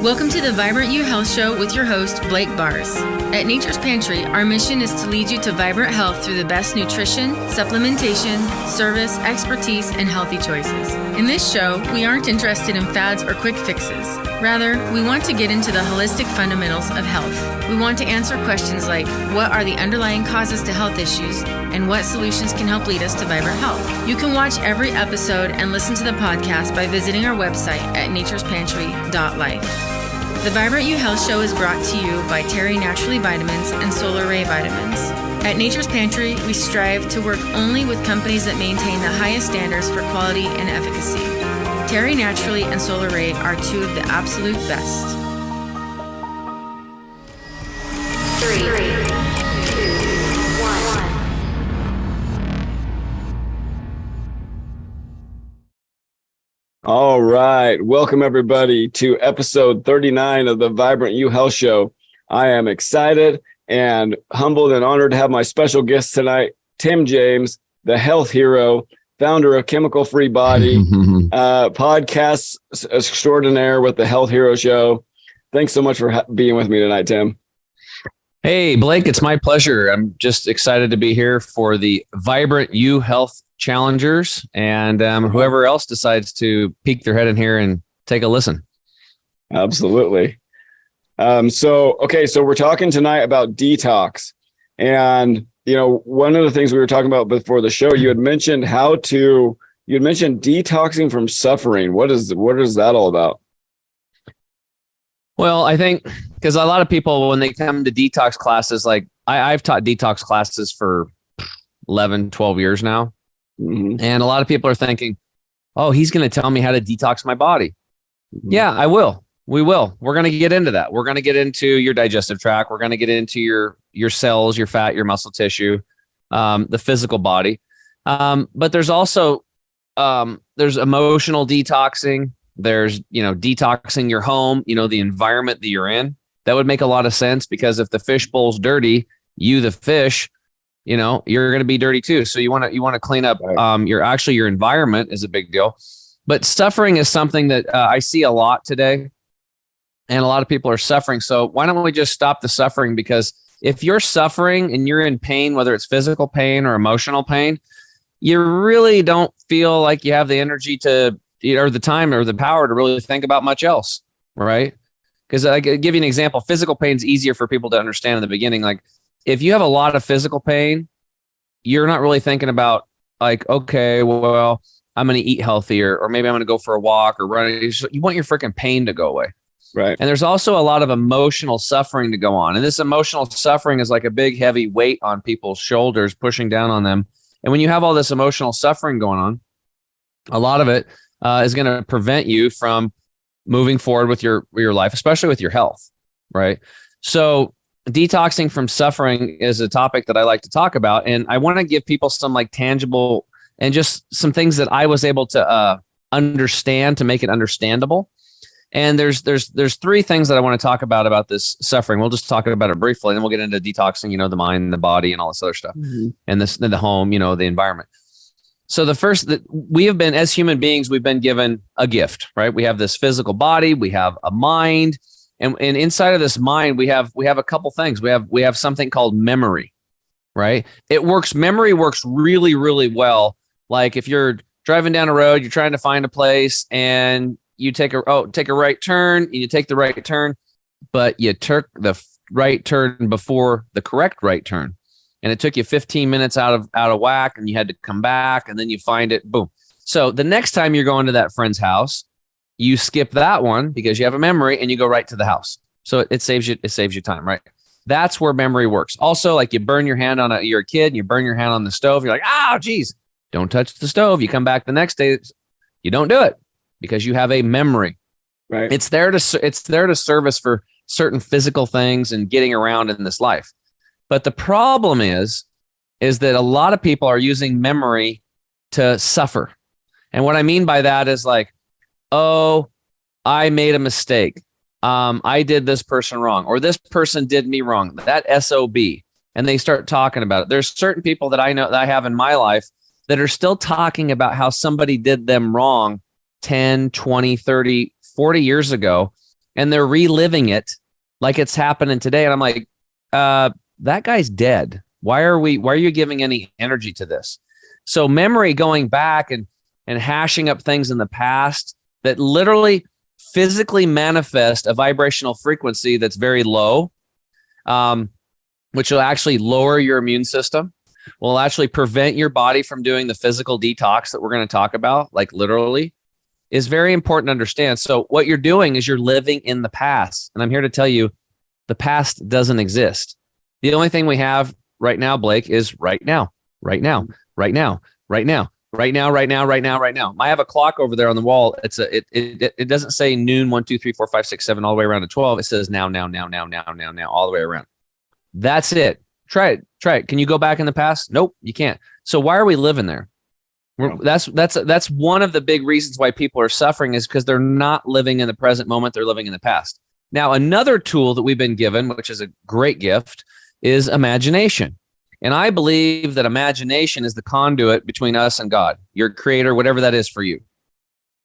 Welcome to the Vibrant You Health Show with your host, Blake Bars. At Nature's Pantry, our mission is to lead you to vibrant health through the best nutrition, supplementation, service, expertise, and healthy choices. In this show, we aren't interested in fads or quick fixes. Rather, we want to get into the holistic fundamentals of health. We want to answer questions like, what are the underlying causes to health issues, and what solutions can help lead us to vibrant health? You can watch every episode and listen to the podcast by visiting our website at naturespantry.life. The Vibrant You Health Show is brought to you by Terry Naturally Vitamins and Solar Ray Vitamins. At Nature's Pantry, we strive to work only with companies that maintain the highest standards for quality and efficacy. Terry Naturally and Solar Ray are two of the absolute best. 3, 2, 1. All right. Welcome, everybody, to episode 39 of the Vibrant You Health Show. I am excited and humbled and honored to have my special guest tonight, Tim James, the health hero, founder of Chemical Free Body, podcast extraordinaire with the Health Hero Show. Thanks so much for being with me tonight, Tim. Hey, Blake, it's my pleasure. I'm just excited to be here for the Vibrant You Health Challengers and whoever else decides to peek their head in here and take a listen. Absolutely. So we're talking tonight about detox. And, you know, one of the things we were talking about before the show, you had mentioned detoxing from suffering. What is that all about? Well, I think because a lot of people, when they come to detox classes, like I've taught detox classes for 11, 12 years now. Mm-hmm. And a lot of people are thinking, oh, he's going to tell me how to detox my body. Mm-hmm. Yeah, I will. We will. We're going to get into that. We're going to get into your digestive tract. We're going to get into your cells, your fat, your muscle tissue, the physical body. But there's also, there's emotional detoxing. There's, detoxing your home, the environment that you're in. That would make a lot of sense because if the fish bowl's dirty, you, the fish, you're going to be dirty too. So you want to clean up your environment is a big deal. But suffering is something that I see a lot today. And a lot of people are suffering. So why don't we just stop the suffering? Because if you're suffering and you're in pain, whether it's physical pain or emotional pain, you really don't feel like you have the energy to, or the time or the power to really think about much else, right? Because I could give you an example. Physical pain is easier for people to understand in the beginning. Like if you have a lot of physical pain, you're not really thinking about like, okay, well, I'm going to eat healthier, or maybe I'm going to go for a walk or run. You want your freaking pain to go away. Right. And there's also a lot of emotional suffering to go on. And this emotional suffering is like a big, heavy weight on people's shoulders, pushing down on them. And when you have all this emotional suffering going on, a lot of it is going to prevent you from moving forward with your life, especially with your health, right? So detoxing from suffering is a topic that I like to talk about. And I want to give people some like tangible and just some things that I was able to understand to make it understandable. And there's three things that I want to talk about this suffering. We'll just talk about it briefly, and then we'll get into detoxing, the mind, the body, and all this other stuff, and the home, the environment. So the first that we have been, as human beings, we've been given a gift, right? We have this physical body, we have a mind, and inside of this mind, we have a couple things. We have something called memory, right? Memory works really, really well. Like if you're driving down a road, you're trying to find a place, and you take a right turn, and you take the right turn, but you took the right turn before the correct right turn. And it took you 15 minutes out of whack, and you had to come back, and then you find it, boom. So the next time you're going to that friend's house, you skip that one because you have a memory, and you go right to the house. So it saves you time, right? That's where memory works. Also, like you burn your hand you're a kid, and you burn your hand on the stove. You're like, oh, geez, don't touch the stove. You come back the next day, you don't do it because you have a memory. Right. It's there to serve us for certain physical things and getting around in this life. But the problem is that a lot of people are using memory to suffer. And what I mean by that is like, oh, I made a mistake. I did this person wrong, or this person did me wrong. That SOB. And they start talking about it. There's certain people that I know that I have in my life that are still talking about how somebody did them wrong 10, 20, 30, 40 years ago. and they're reliving it like it's happening today. And I'm like, that guy's dead. Why are you giving any energy to this? So memory, going back and hashing up things in the past that literally physically manifest a vibrational frequency that's very low, which will actually lower your immune system, will actually prevent your body from doing the physical detox that we're going to talk about, like literally, is very important to understand. So what you're doing is you're living in the past. And I'm here to tell you, the past doesn't exist. The only thing we have right now, Blake, is right now, right now, right now, right now, right now, right now, right now, right now. I have a clock over there on the wall. It doesn't say noon, 1, 2, 3, 4, 5, 6, 7, all the way around to 12. It says now, all the way around. That's it. Try it. Can you go back in the past? Nope, you can't. So why are we living there? That's one of the big reasons why people are suffering, is because they're not living in the present moment. They're living in the past. Now, another tool that we've been given, which is a great gift, is imagination. And I believe that imagination is the conduit between us and God, your creator, whatever that is for you.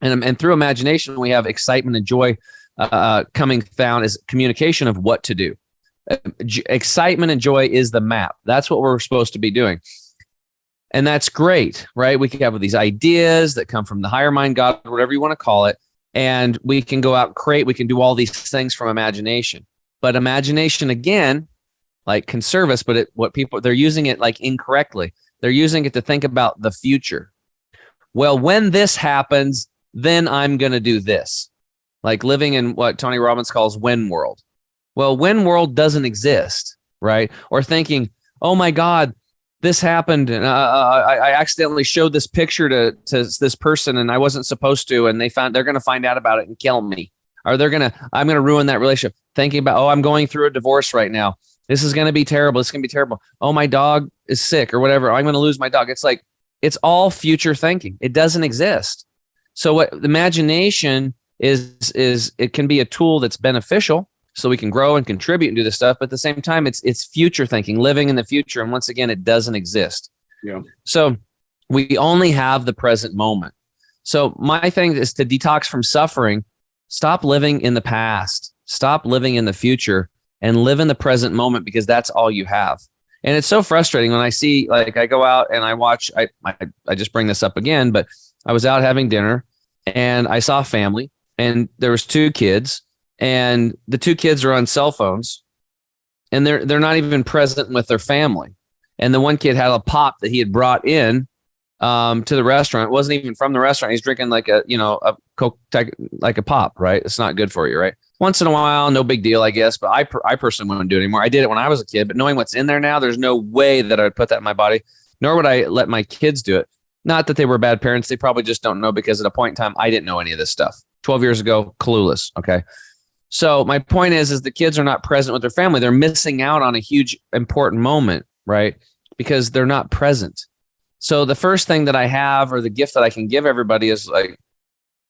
And through imagination, we have excitement and joy coming found as communication of what to do. Excitement and joy is the map. That's what we're supposed to be doing. And that's great, right? We can have these ideas that come from the higher mind, God, whatever you want to call it. And we can go out and create, we can do all these things from imagination. But imagination, again, like can serve us, but they're using it like incorrectly. They're using it to think about the future. Well, when this happens, then I'm going to do this. Like living in what Tony Robbins calls when world. Well, when world doesn't exist, right? Or thinking, oh my God, this happened, and I accidentally showed this picture to this person, and I wasn't supposed to, and they're going to find out about it and kill me, or I'm going to ruin that relationship. Thinking about, oh, I'm going through a divorce right now. This is going to be terrible. This is going to be terrible. Oh, my dog is sick or whatever. I'm going to lose my dog. It's like, it's all future thinking. It doesn't exist. So what imagination is it can be a tool that's beneficial, so we can grow and contribute and do this stuff. But at the same time, it's future thinking, living in the future. And once again, it doesn't exist. Yeah. So we only have the present moment. So my thing is to detox from suffering. Stop living in the past. Stop living in the future and live in the present moment, because that's all you have. And it's so frustrating when I see, like, I go out and I watch, I just bring this up again, but I was out having dinner and I saw a family, and there was 2 kids. And the 2 kids are on cell phones, and they're not even present with their family. And the one kid had a pop that he had brought in to the restaurant. It wasn't even from the restaurant. He's drinking like a Coke, like a pop, right? It's not good for you, right? Once in a while, no big deal, I guess. But I personally wouldn't do it anymore. I did it when I was a kid, but knowing what's in there now, there's no way that I would put that in my body, nor would I let my kids do it. Not that they were bad parents. They probably just don't know, because at a point in time, I didn't know any of this stuff. 12 years ago, clueless, okay? So my point is the kids are not present with their family. They're missing out on a huge, important moment, right? Because they're not present. So the first thing that I have, or the gift that I can give everybody, is like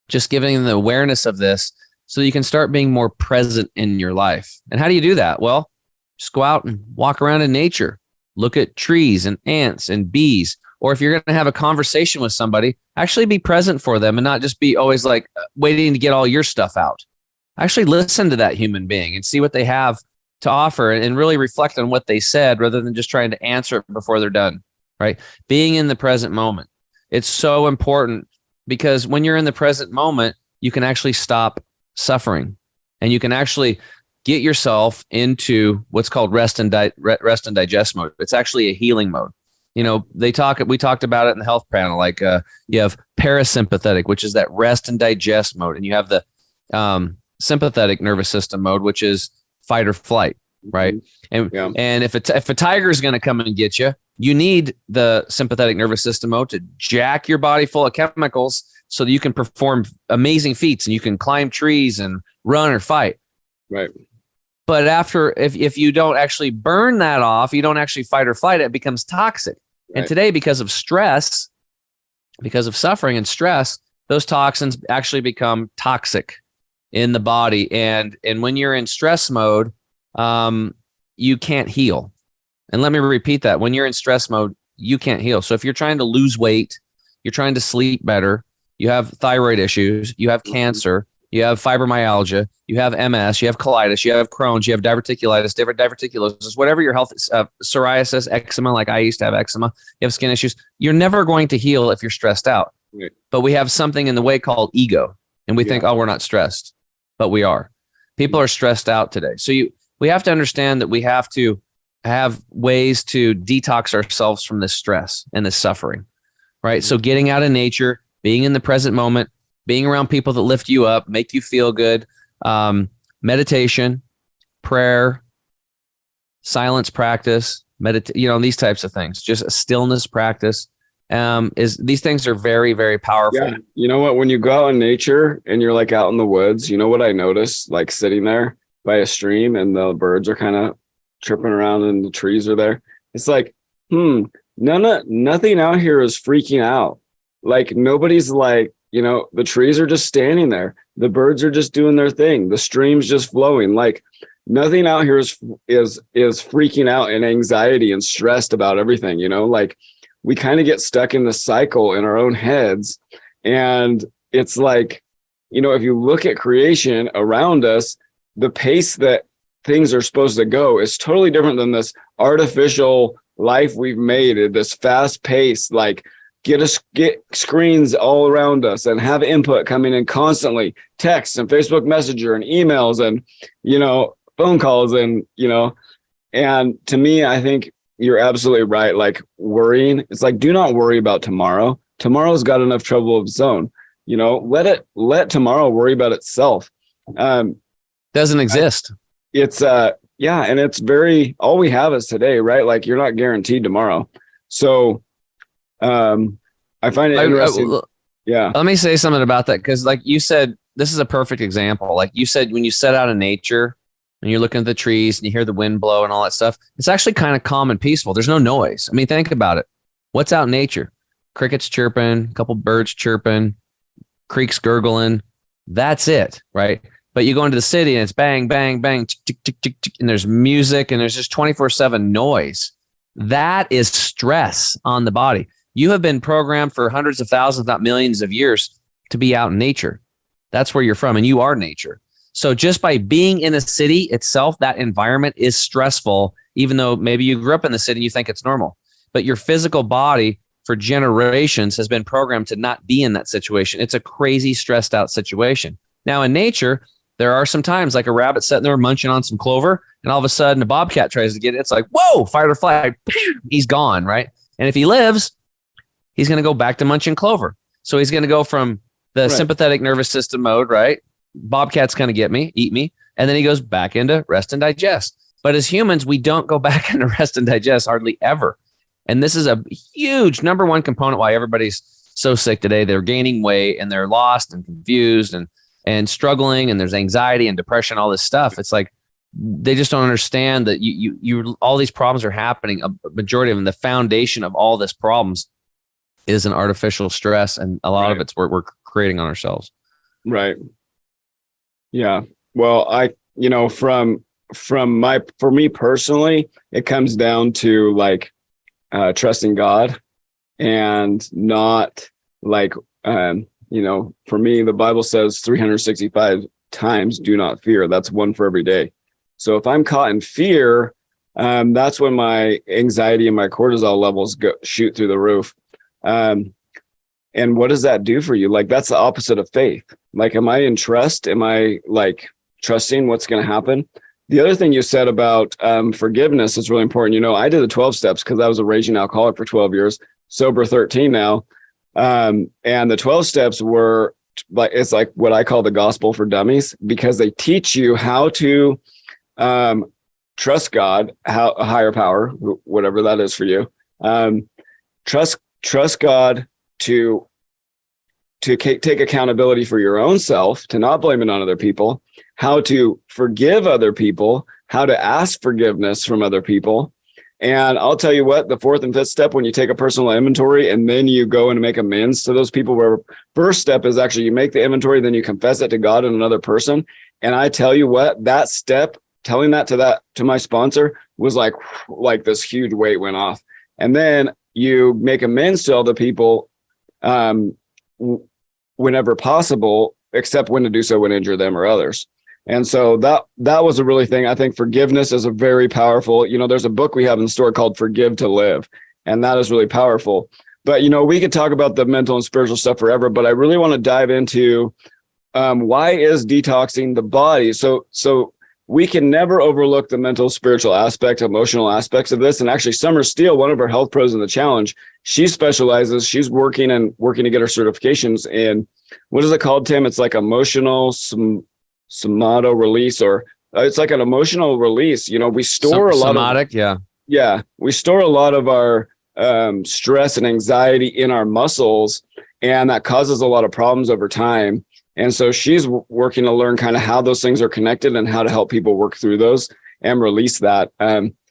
just giving them the awareness of this, so you can start being more present in your life. And how do you do that? Well, just go out and walk around in nature. Look at trees and ants and bees. Or if you're going to have a conversation with somebody, actually be present for them and not just be always like waiting to get all your stuff out. Actually listen to that human being and see what they have to offer, and really reflect on what they said, rather than just trying to answer it before they're done, right? Being in the present moment. It's so important, because when you're in the present moment, you can actually stop suffering, and you can actually get yourself into what's called rest and digest mode. It's actually a healing mode. You know, we talked about it in the health panel. Like you have parasympathetic, which is that rest and digest mode, and you have the sympathetic nervous system mode, which is fight or flight, right? And if a tiger is going to come and get you, you need the sympathetic nervous system mode to jack your body full of chemicals so that you can perform amazing feats and you can climb trees and run or fight. Right. But if you don't actually burn that off, you don't actually fight or flight, it becomes toxic. Right. And today, because of stress, because of suffering and stress, those toxins actually become toxic in the body. And when you're in stress mode, you can't heal. And let me repeat that. When you're in stress mode, you can't heal. So if you're trying to lose weight, you're trying to sleep better, you have thyroid issues, you have cancer, you have fibromyalgia, you have MS, you have colitis, you have Crohn's, you have diverticulosis, whatever your health is, psoriasis, eczema, like I used to have eczema, you have skin issues. You're never going to heal if you're stressed out. Right. But we have something in the way called ego. And we think, oh, we're not stressed, but we are. People are stressed out today. So we have to understand that we have to have ways to detox ourselves from this stress and this suffering, right? So getting out of nature, being in the present moment, being around people that lift you up, make you feel good, meditation, prayer, silence practice, these types of things, just a stillness practice. These things are very, very powerful. Yeah. You know what? When you go out in nature and you're like out in the woods, you know what I noticed? Like sitting there by a stream and the birds are kind of tripping around and the trees are there. It's like, nothing out here is freaking out. Like nobody's like, the trees are just standing there. The birds are just doing their thing. The stream's just flowing. Like nothing out here is freaking out and anxiety and stressed about everything, like we kind of get stuck in the cycle in our own heads. And it's like, if you look at creation around us, the pace that things are supposed to go is totally different than this artificial life we've made at this fast pace, like get screens all around us and have input coming in constantly, texts and Facebook Messenger and emails and, phone calls and, and to me, I think you're absolutely right. Like worrying, it's like, do not worry about tomorrow. Tomorrow's got enough trouble of its own, let tomorrow worry about itself. Doesn't exist. It's and it's all we have is today, right? Like you're not guaranteed tomorrow. So I find it interesting. Yeah. Let me say something about that. Cause like you said, this is a perfect example. Like you said, when you set out in nature and you're looking at the trees and you hear the wind blow and all that stuff, it's actually kind of calm and peaceful. There's no noise. I mean, think about it. What's out in nature? Crickets chirping, a couple birds chirping, creeks gurgling. That's it. Right. But you go into the city and it's bang, bang, bang, tick, tick, tick, tick, and there's music and there's just 24/7 noise. That is stress on the body. You have been programmed for hundreds of thousands, not millions of years to be out in nature. That's where you're from and you are nature. So just by being in a city itself, that environment is stressful, even though maybe you grew up in the city and you think it's normal. But your physical body for generations has been programmed to not be in that situation. It's a crazy stressed out situation. Now in nature, there are some times like a rabbit sitting there munching on some clover and all of a sudden a bobcat tries to get it. It's like, whoa, fight or flight. He's gone, right? And if he lives, he's going to go back to munching clover. So he's going to go from the sympathetic nervous system mode, right? Bobcat's going to eat me. And then he goes back into rest and digest. But as humans, we don't go back into rest and digest hardly ever. And this is a huge number one component why everybody's so sick today. They're gaining weight and they're lost and confused and struggling, and there's anxiety and depression, all this stuff. It's like they just don't understand that you all these problems are happening. A majority of them, the foundation of all this problems is an artificial stress, and a lot of it's we're creating on ourselves. Right. Yeah. Well, for me personally, it comes down to like trusting God and not like for me, the Bible says 365 times, do not fear. That's one for every day. So if I'm caught in fear, that's when my anxiety and my cortisol levels shoot through the roof. And what does that do for you? Like, that's the opposite of faith. Like, am I in trust? Am I like trusting what's going to happen? The other thing you said about forgiveness is really important. I did the 12 steps because I was a raging alcoholic for 12 years, sober 13 now. And the 12 steps were like, it's like what I call the gospel for dummies, because they teach you how to trust God, a higher power, whatever that is for you. Trust God to take accountability for your own self, to not blame it on other people, how to forgive other people, how to ask forgiveness from other people. And I'll tell you what, the fourth and fifth step, when you take a personal inventory and then you go and make amends to those people, where first step is actually you make the inventory, then you confess it to God and another person. And I tell you what, that step, telling that to my sponsor, was like this huge weight went off. And then you make amends to other people whenever possible, except when to do so would injure them or others. And so that was a really thing. I think forgiveness is a very powerful, there's a book we have in the store called Forgive to Live, and that is really powerful. But, we could talk about the mental and spiritual stuff forever, but I really want to dive into why is detoxing the body? So we can never overlook the mental, spiritual aspect, emotional aspects of this. And actually, Summer Steele, one of our health pros in the challenge, she's working to get her certifications in, what is it called, Tim? It's like emotional somato release, or it's like an emotional release. We store somatic, we store a lot of our stress and anxiety in our muscles, and that causes a lot of problems over time. And so she's working to learn kind of how those things are connected and how to help people work through those and release that.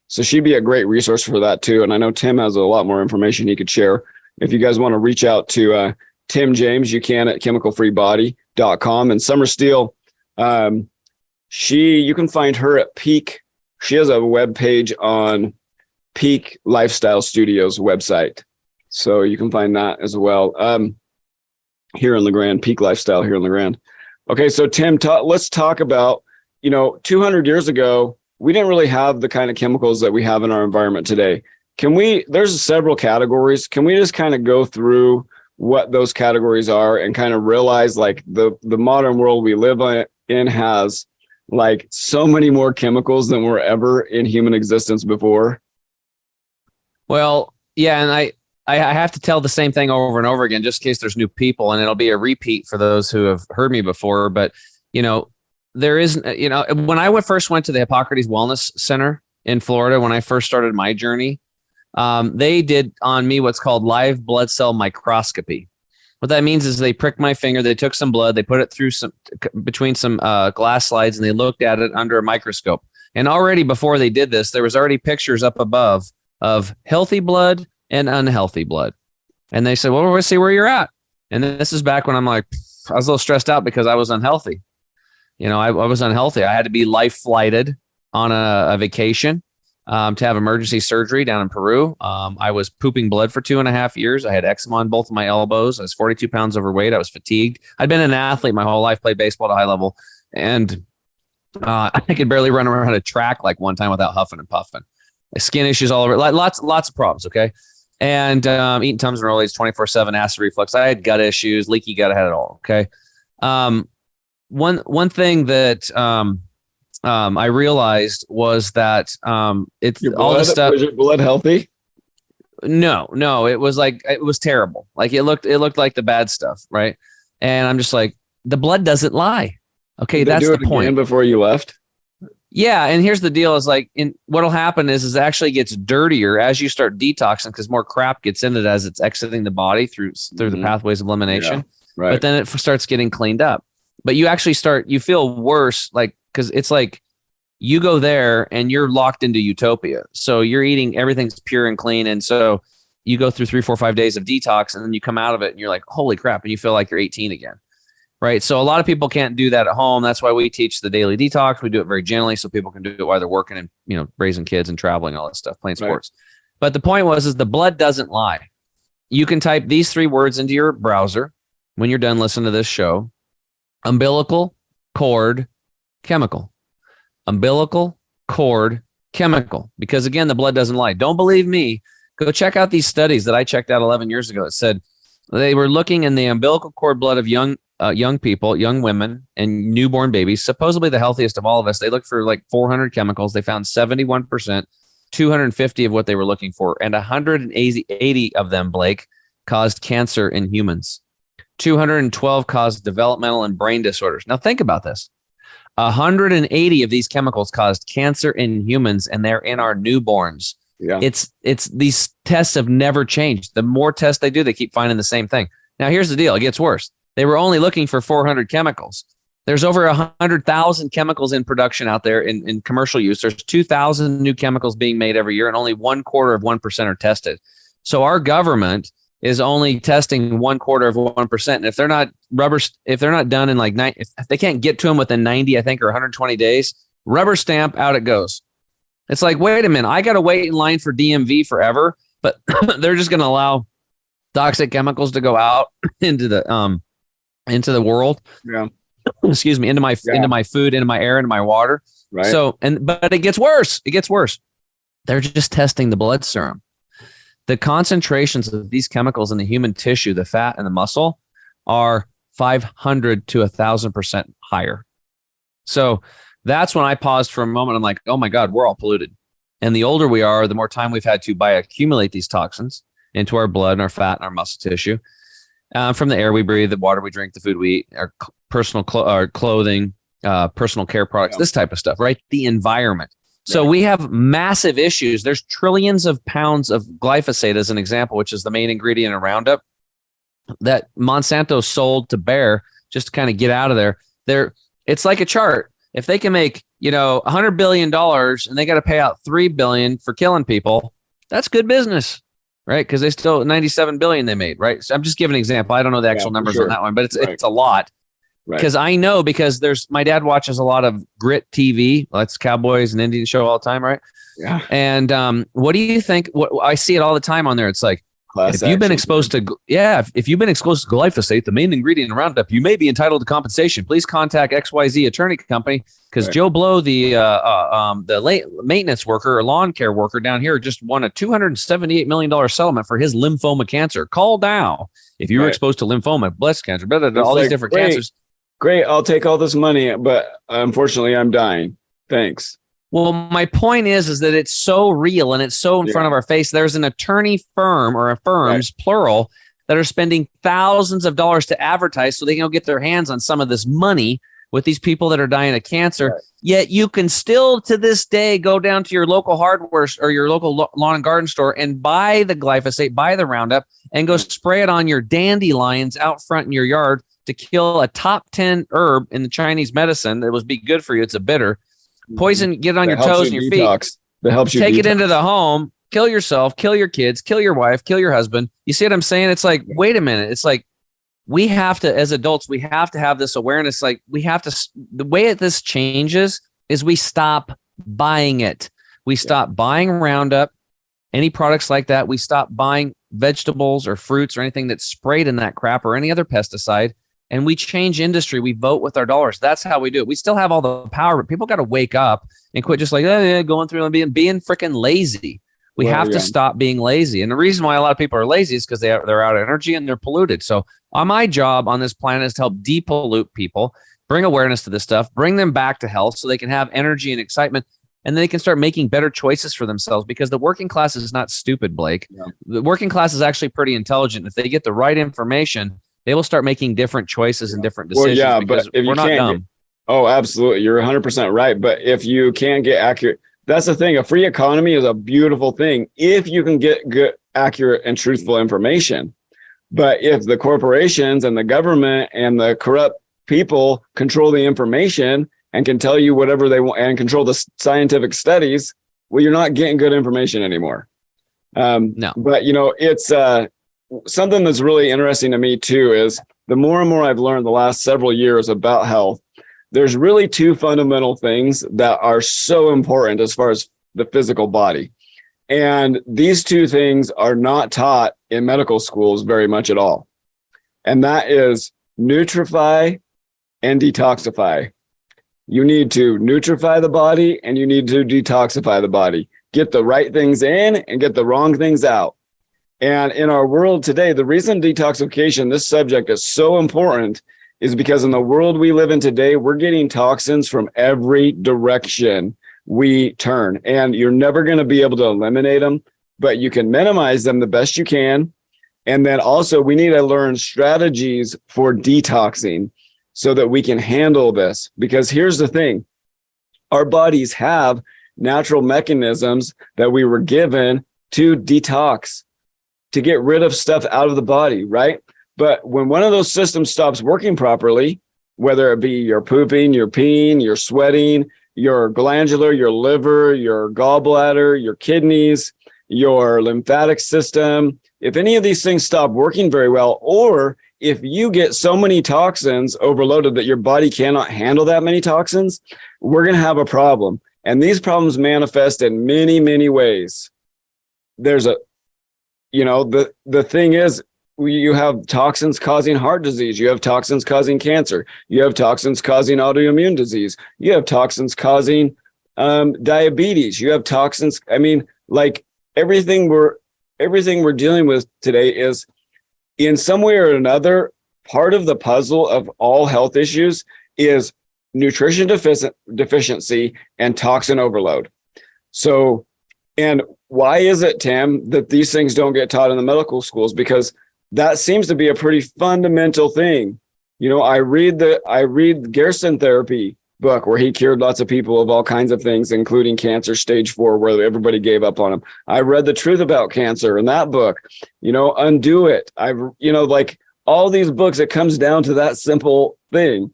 So she'd be a great resource for that too. And I know Tim has a lot more information he could share. If you guys want to reach out to Tim James, you can at chemicalfreebody.com. And Summer Steele, you can find her at Peak. She has a web page on Peak Lifestyle Studios website. So you can find that as well. Here in LeGrand, Peak Lifestyle here in LeGrand. Okay, so Tim, let's talk about, 200 years ago, we didn't really have the kind of chemicals that we have in our environment today. There's several categories. Can we just kind of go through what those categories are and kind of realize like the modern world we live in has like so many more chemicals than were ever in human existence before? Well, yeah, and I have to tell the same thing over and over again, just in case there's new people, and it'll be a repeat for those who have heard me before. But, there is, when I first went to the Hippocrates Wellness Center in Florida, when I first started my journey, they did on me what's called live blood cell microscopy. What that means is they pricked my finger, they took some blood, they put it through between some glass slides, and they looked at it under a microscope. And already before they did this, there was already pictures up above of healthy blood and unhealthy blood. And they said, well, we'll see where you're at. And this is back when I'm like, I was a little stressed out because I was unhealthy. I was unhealthy. I had to be life flighted on a vacation to have emergency surgery down in Peru. I was pooping blood for 2.5 years. I had eczema on both of my elbows. I was 42 pounds overweight. I was fatigued. I'd been an athlete my whole life, played baseball at a high level. And I could barely run around a track like one time without huffing and puffing. Skin issues all over, lots of problems. Okay. And eating Tums and Rollies 24/7, acid reflux. I had gut issues, leaky gut. I had it all. Okay. One thing that I realized was that it's all the stuff. Was your blood healthy? No, it was terrible. Like it looked like the bad stuff, right? And I'm just like, the blood doesn't lie. Okay, that's the point. Before you left. Yeah, and here's the deal: is like, what'll happen is it actually gets dirtier as you start detoxing because more crap gets in it as it's exiting the body through the pathways of elimination. Yeah, right. But then it starts getting cleaned up. But you actually you feel worse, like because it's like you go there and you're locked into utopia. So you're eating everything's pure and clean, and so you go through 3, 4, 5 days of detox, and then you come out of it and you're like, holy crap, and you feel like you're 18 again. Right. So a lot of people can't do that at home. That's why we teach the daily detox. We do it very gently so people can do it while they're working and, raising kids and traveling, all that stuff, playing sports. Right. But the point is the blood doesn't lie. You can type these 3 words into your browser when you're done listening to this show: umbilical cord chemical. Umbilical cord chemical. Because again, the blood doesn't lie. Don't believe me. Go check out these studies that I checked out 11 years ago. It said they were looking in the umbilical cord blood of young people, young women, and newborn babies, supposedly the healthiest of all of us. They looked for like 400 chemicals. They found 71%, 250 of what they were looking for, and 180 of them, Blake, caused cancer in humans. 212 caused developmental and brain disorders. Now think about this. 180 of these chemicals caused cancer in humans, and they're in our newborns. Yeah. It's these tests have never changed. The more tests they do, they keep finding the same thing. Now here's the deal. It gets worse. They were only looking for 400 chemicals. There's over 100,000 chemicals in production out there in commercial use. There's 2,000 new chemicals being made every year, and only 1/4% are tested. So our government is only testing 1/4%. And if they're not done in if they can't get to them within 90, I think, or 120 days, rubber stamp, out it goes. It's like, wait a minute, I got to wait in line for DMV forever, but they're just going to allow toxic chemicals to go out into the into the world. Yeah. Excuse me, into my food, into my air, into my water. Right. So, but it gets worse. It gets worse. They're just testing the blood serum. The concentrations of these chemicals in the human tissue, the fat and the muscle, are 500 to 1,000% higher. So that's when I paused for a moment. I'm like, oh my God, we're all polluted. And the older we are, the more time we've had to bioaccumulate these toxins into our blood and our fat and our muscle tissue, from the air we breathe, the water we drink, the food we eat, our personal our clothing, personal care products, this type of stuff, right? The environment. So we have massive issues. There's trillions of pounds of glyphosate, as an example, which is the main ingredient in Roundup, that Monsanto sold to Bayer just to kind of get out of there. It's like a chart. If they can make, $100 billion and they got to pay out $3 billion for killing people, that's good business, right? Because they still $97 billion they made, right? So I'm just giving an example. I don't know the actual numbers on that one, but it's a lot. Because I know, because my dad watches a lot of Grit TV. That's Cowboys and Indian show all the time, right? Yeah. And what do you think? I see it all the time on there. It's like, if you've been exposed to glyphosate, the main ingredient in Roundup, you may be entitled to compensation. Please contact XYZ attorney company, because Joe Blow, the maintenance worker or lawn care worker down here, just won a $278 million settlement for his lymphoma cancer. Call now if you were exposed to lymphoma, breast cancer, all these different cancers. Great, I'll take all this money, but unfortunately, I'm dying. Thanks. Well, my point is that it's so real and it's so in front of our face. There's an attorney firm or firms, plural, that are spending thousands of dollars to advertise so they can get their hands on some of this money with these people that are dying of cancer. Right. Yet you can still, to this day, go down to your local hardware or your local lawn and garden store and buy the glyphosate, buy the Roundup, and go spray it on your dandelions out front in your yard to kill a top 10 herb in the Chinese medicine that would be good for you. It's a bitter poison. Get it on your toes and your feet. That helps you take it into the home. Kill yourself. Kill your kids. Kill your wife. Kill your husband. You see what I'm saying? It's like, wait a minute. It's like we have to, as adults, we have to have this awareness. Like we have to. The way this changes is we stop buying it. We stop buying Roundup, any products like that. We stop buying vegetables or fruits or anything that's sprayed in that crap or any other pesticide. And we change industry. We vote with our dollars. That's how we do it. We still have all the power, but people got to wake up and quit just like going through and being freaking lazy. We have to stop being lazy. And the reason why a lot of people are lazy is because they're out of energy and they're polluted. So my job on this planet is to help depollute people, bring awareness to this stuff, bring them back to health so they can have energy and excitement. And then they can start making better choices for themselves, because the working class is not stupid, Blake. Yeah. The working class is actually pretty intelligent. If they get the right information, they will start making different choices and different decisions. Well, but if we're not dumb. Absolutely. You're 100% right. But if you can't get accurate, that's the thing. A free economy is a beautiful thing if you can get good, accurate, and truthful information. But if the corporations and the government and the corrupt people control the information and can tell you whatever they want and control the scientific studies, well, you're not getting good information anymore. No. But, it's something that's really interesting to me, too, is the more and more I've learned the last several years about health, there's really two fundamental things that are so important as far as the physical body. And these two things are not taught in medical schools very much at all. And that is nutrify and detoxify. You need to nutrify the body and you need to detoxify the body. Get the right things in and get the wrong things out. And in our world today, the reason detoxification, this subject, is so important is because in the world we live in today, we're getting toxins from every direction we turn. And you're never going to be able to eliminate them, but you can minimize them the best you can. And then also we need to learn strategies for detoxing so that we can handle this. Because here's the thing, our bodies have natural mechanisms that we were given to detox, to get rid of stuff out of the body, right? But when one of those systems stops working properly, whether it be your pooping, your peeing, your sweating, your glandular, your liver, your gallbladder, your kidneys, your lymphatic system, if any of these things stop working very well, or if you get so many toxins overloaded that your body cannot handle that many toxins, we're going to have a problem. And these problems manifest in many, many ways. There's the thing is, you have toxins causing heart disease. You have toxins causing cancer. You have toxins causing autoimmune disease. You have toxins causing diabetes. You have toxins. I mean, like everything we're dealing with today is in some way or another, part of the puzzle of all health issues is nutrition deficiency and toxin overload. So, and why is it, Tim, that these things don't get taught in the medical schools? Because that seems to be a pretty fundamental thing. You know, I read Gerson therapy book where he cured lots of people of all kinds of things, including cancer stage 4, where everybody gave up on him. I read The Truth About Cancer in that book, you know, Undo It. Like all these books, it comes down to that simple thing.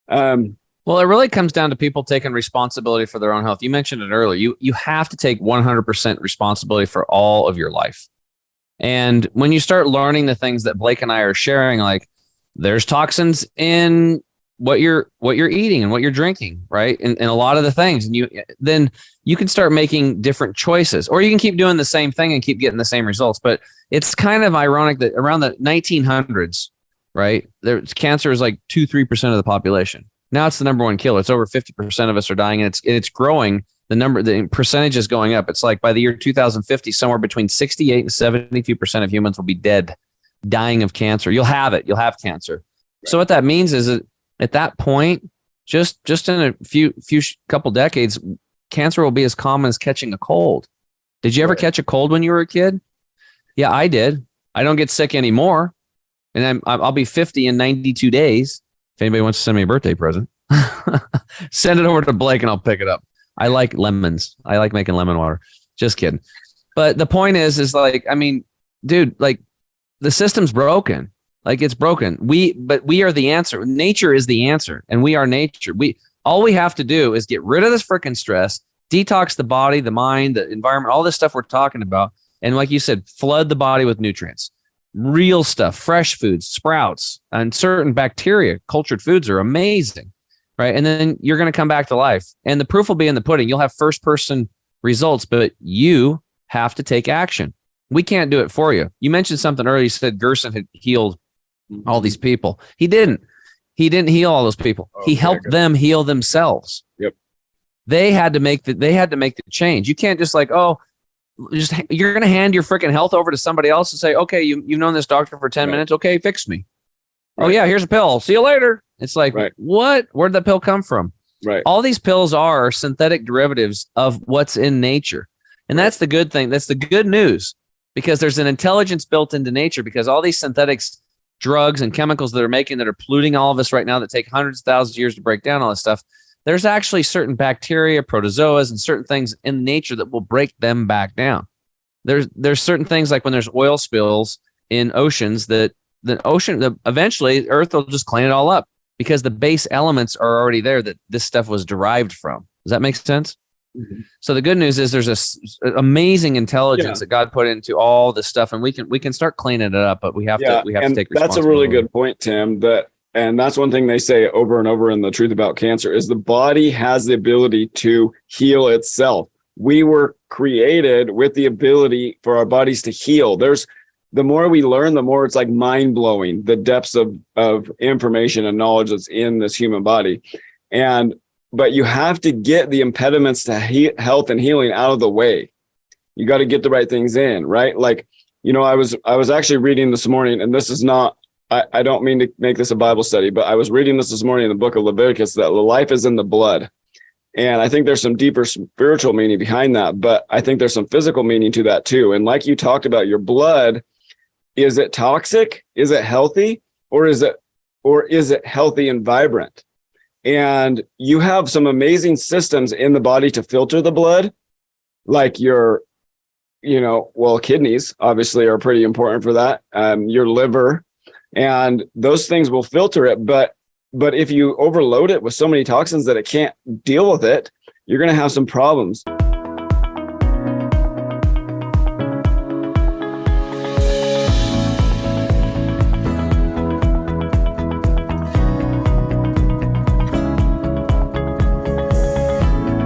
Well, it really comes down to people taking responsibility for their own health. You mentioned it earlier. You have to take 100% responsibility for all of your life. And when you start learning the things that Blake and I are sharing, like there's toxins in what you're eating and what you're drinking, right? And a lot of the things, and then you can start making different choices, or you can keep doing the same thing and keep getting the same results. But it's kind of ironic that around the 1900s, right, cancer is like 2-3% of the population. Now it's the number one killer. It's over 50% of us are dying, and it's growing. The percentage is going up. It's like by the year 2050, somewhere between 68 and 72% of humans will be dead, dying of cancer. You'll have cancer. Right. So what that means is that at that point, just in a few couple decades, cancer will be as common as catching a cold. Did you ever catch a cold when you were a kid? Yeah, I did. I don't get sick anymore, and I'll be 50 in 92 days. If anybody wants to send me a birthday present, send it over to Blake and I'll pick it up. I like lemons. I like making lemon water. Just kidding. But the point is like, I mean, dude, like the system's broken. Like it's broken. But we are the answer. Nature is the answer, and we are nature. All we have to do is get rid of this freaking stress, detox the body, the mind, the environment, all this stuff we're talking about. And like you said, flood the body with nutrients. Real stuff, fresh foods, sprouts, and certain bacteria, cultured foods are amazing, right? And then you're going to come back to life. And the proof will be in the pudding. You'll have first-person results, but you have to take action. We can't do it for you. You mentioned something earlier. You said Gerson had healed all these people. He didn't. He didn't heal all those people. He helped them heal themselves. Yep. They had to make the change. You can't just like, you're going to hand your freaking health over to somebody else and say, okay, you've known this doctor for 10 minutes. Okay, fix me. Right. Oh yeah, here's a pill. See you later. It's like, what? Where'd the pill come from? Right. All these pills are synthetic derivatives of what's in nature. And that's the good thing. That's the good news, because there's an intelligence built into nature, because all these synthetics, drugs and chemicals that are making that are polluting all of us right now that take hundreds of thousands of years to break down all this stuff. There's actually certain bacteria, protozoas, and certain things in nature that will break them back down. There's certain things like when there's oil spills in oceans that eventually Earth will just clean it all up, because the base elements are already there that this stuff was derived from. Does that make sense? Mm-hmm. So the good news is there's this amazing intelligence that God put into all this stuff, and we can start cleaning it up, but we have to take responsibility. That's a really good point, Tim. And that's one thing they say over and over in The Truth About Cancer is the body has the ability to heal itself. We were created with the ability for our bodies to heal. The more we learn, the more it's like mind blowing, the depths of information and knowledge that's in this human body. But you have to get the impediments to health and healing out of the way. You got to get the right things in, right? Like, you know, I was actually reading this morning, and this is not, I don't mean to make this a Bible study, but I was reading this morning in the book of Leviticus that life is in the blood. And I think there's some deeper spiritual meaning behind that, but I think there's some physical meaning to that too. And like you talked about, your blood, is it toxic? Is it healthy? Or is it healthy and vibrant? And you have some amazing systems in the body to filter the blood, like kidneys obviously are pretty important for that. Your liver. And those things will filter it. But if you overload it with so many toxins that it can't deal with it, you're going to have some problems.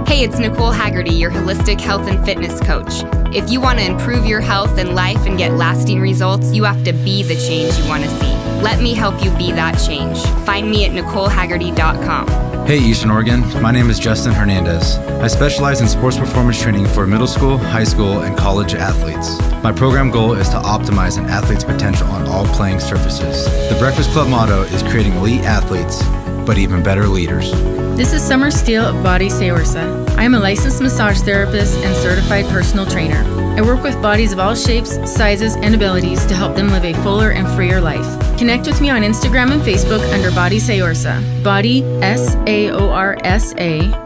Hey, Hey, it's Nicole Haggerty, your holistic health and fitness coach. If you want to improve your health and life and get lasting results, you have to be the change you want to see. Let me help you be that change. Find me at NicoleHaggerty.com. Hey Eastern Oregon, my name is Justin Hernandez. I specialize in sports performance training for middle school, high school, and college athletes. My program goal is to optimize an athlete's potential on all playing surfaces. The Breakfast Club motto is creating elite athletes, but even better leaders. This is Summer Steele of Body Seorsa. I am a licensed massage therapist and certified personal trainer. I work with bodies of all shapes, sizes, and abilities to help them live a fuller and freer life. Connect with me on Instagram and Facebook under Body Seorsa, Body Saorsa,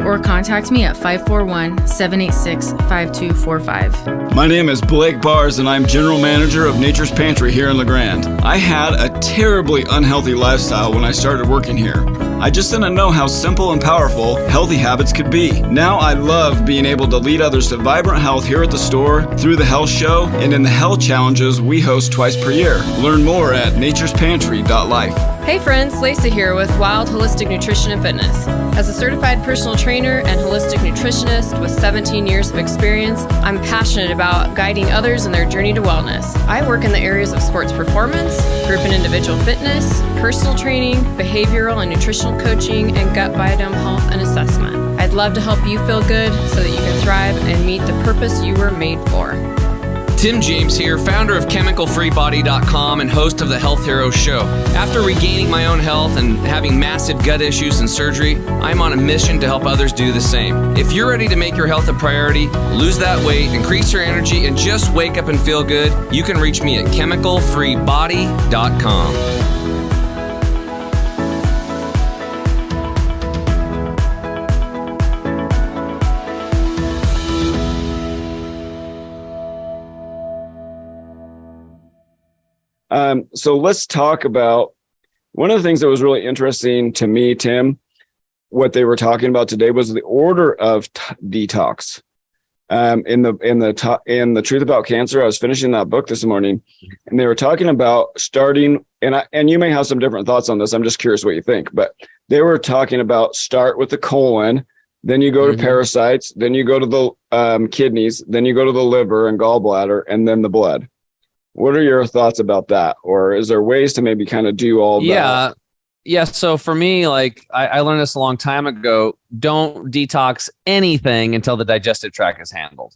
or contact me at 541-786-5245. My name is Blake Bars, and I'm General Manager of Nature's Pantry here in La Grande. I had a terribly unhealthy lifestyle when I started working here. I just didn't know how simple and powerful healthy habits could be. Now I love being able to lead others to vibrant health here at the store, through the health show, and in the health challenges we host twice per year. Learn more at naturespantry.life. Hey friends, Lacey here with Wild Holistic Nutrition and Fitness. As a certified personal trainer and holistic nutritionist with 17 years of experience, I'm passionate about guiding others in their journey to wellness. I work in the areas of sports performance, group and individual fitness, personal training, behavioral and nutritional coaching, and gut biome health and assessment. I'd love to help you feel good so that you can thrive and meet the purpose you were made for. Tim James here, founder of ChemicalFreeBody.com and host of the Health Hero Show. After regaining my own health and having massive gut issues and surgery, I'm on a mission to help others do the same. If you're ready to make your health a priority, lose that weight, increase your energy, and just wake up and feel good, you can reach me at ChemicalFreeBody.com. So let's talk about one of the things that was really interesting to me, Tim. What they were talking about today was the order of detox. In the Truth About Cancer, I was finishing that book this morning, and they were talking about starting. And you may have some different thoughts on this. I'm just curious what you think. But they were talking about start with the colon, then you go to parasites, then you go to the kidneys, then you go to the liver and gallbladder, and then the blood. What are your thoughts about that? Or is there ways to maybe kind of do all that? Yeah. So for me, like I learned this a long time ago, don't detox anything until the digestive tract is handled.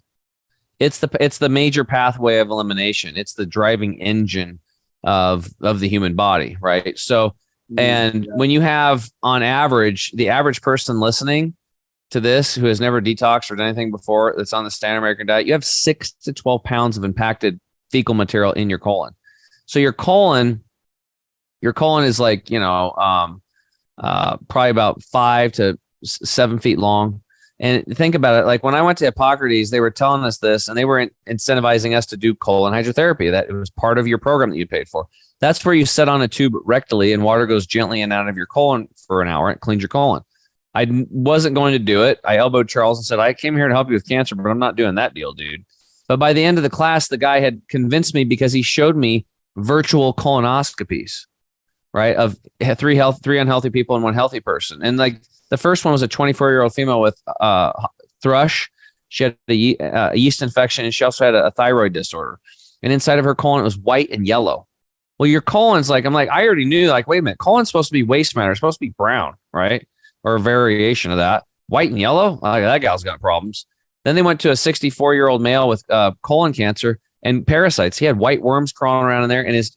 It's the major pathway of elimination. It's the driving engine of the human body, right? So, and when you have on average, the average person listening to this who has never detoxed or done anything before that's on the standard American diet, you have 6 to 12 pounds of impacted fecal material in your colon. So your colon is like, probably about 5 to 7 feet long. And think about it. Like when I went to Hippocrates, they were telling us this, and they were incentivizing us to do colon hydrotherapy. That it was part of your program that you paid for. That's where you set on a tube rectally and water goes gently in and out of your colon for an hour and cleans your colon. I wasn't going to do it. I elbowed Charles and said, I came here to help you with cancer, but I'm not doing that deal, dude. But by the end of the class, the guy had convinced me because he showed me virtual colonoscopies, right? Of three unhealthy people and one healthy person. And like the first one was a 24-year-old female with thrush. She had a yeast infection, and she also had a thyroid disorder. And inside of her colon, it was white and yellow. Well, your colon's like, I already knew, like, wait a minute, colon's supposed to be waste matter. It's supposed to be brown, right? Or a variation of that. White and yellow? That gal's got problems. Then they went to a 64-year-old male with colon cancer and parasites. He had white worms crawling around in there, and his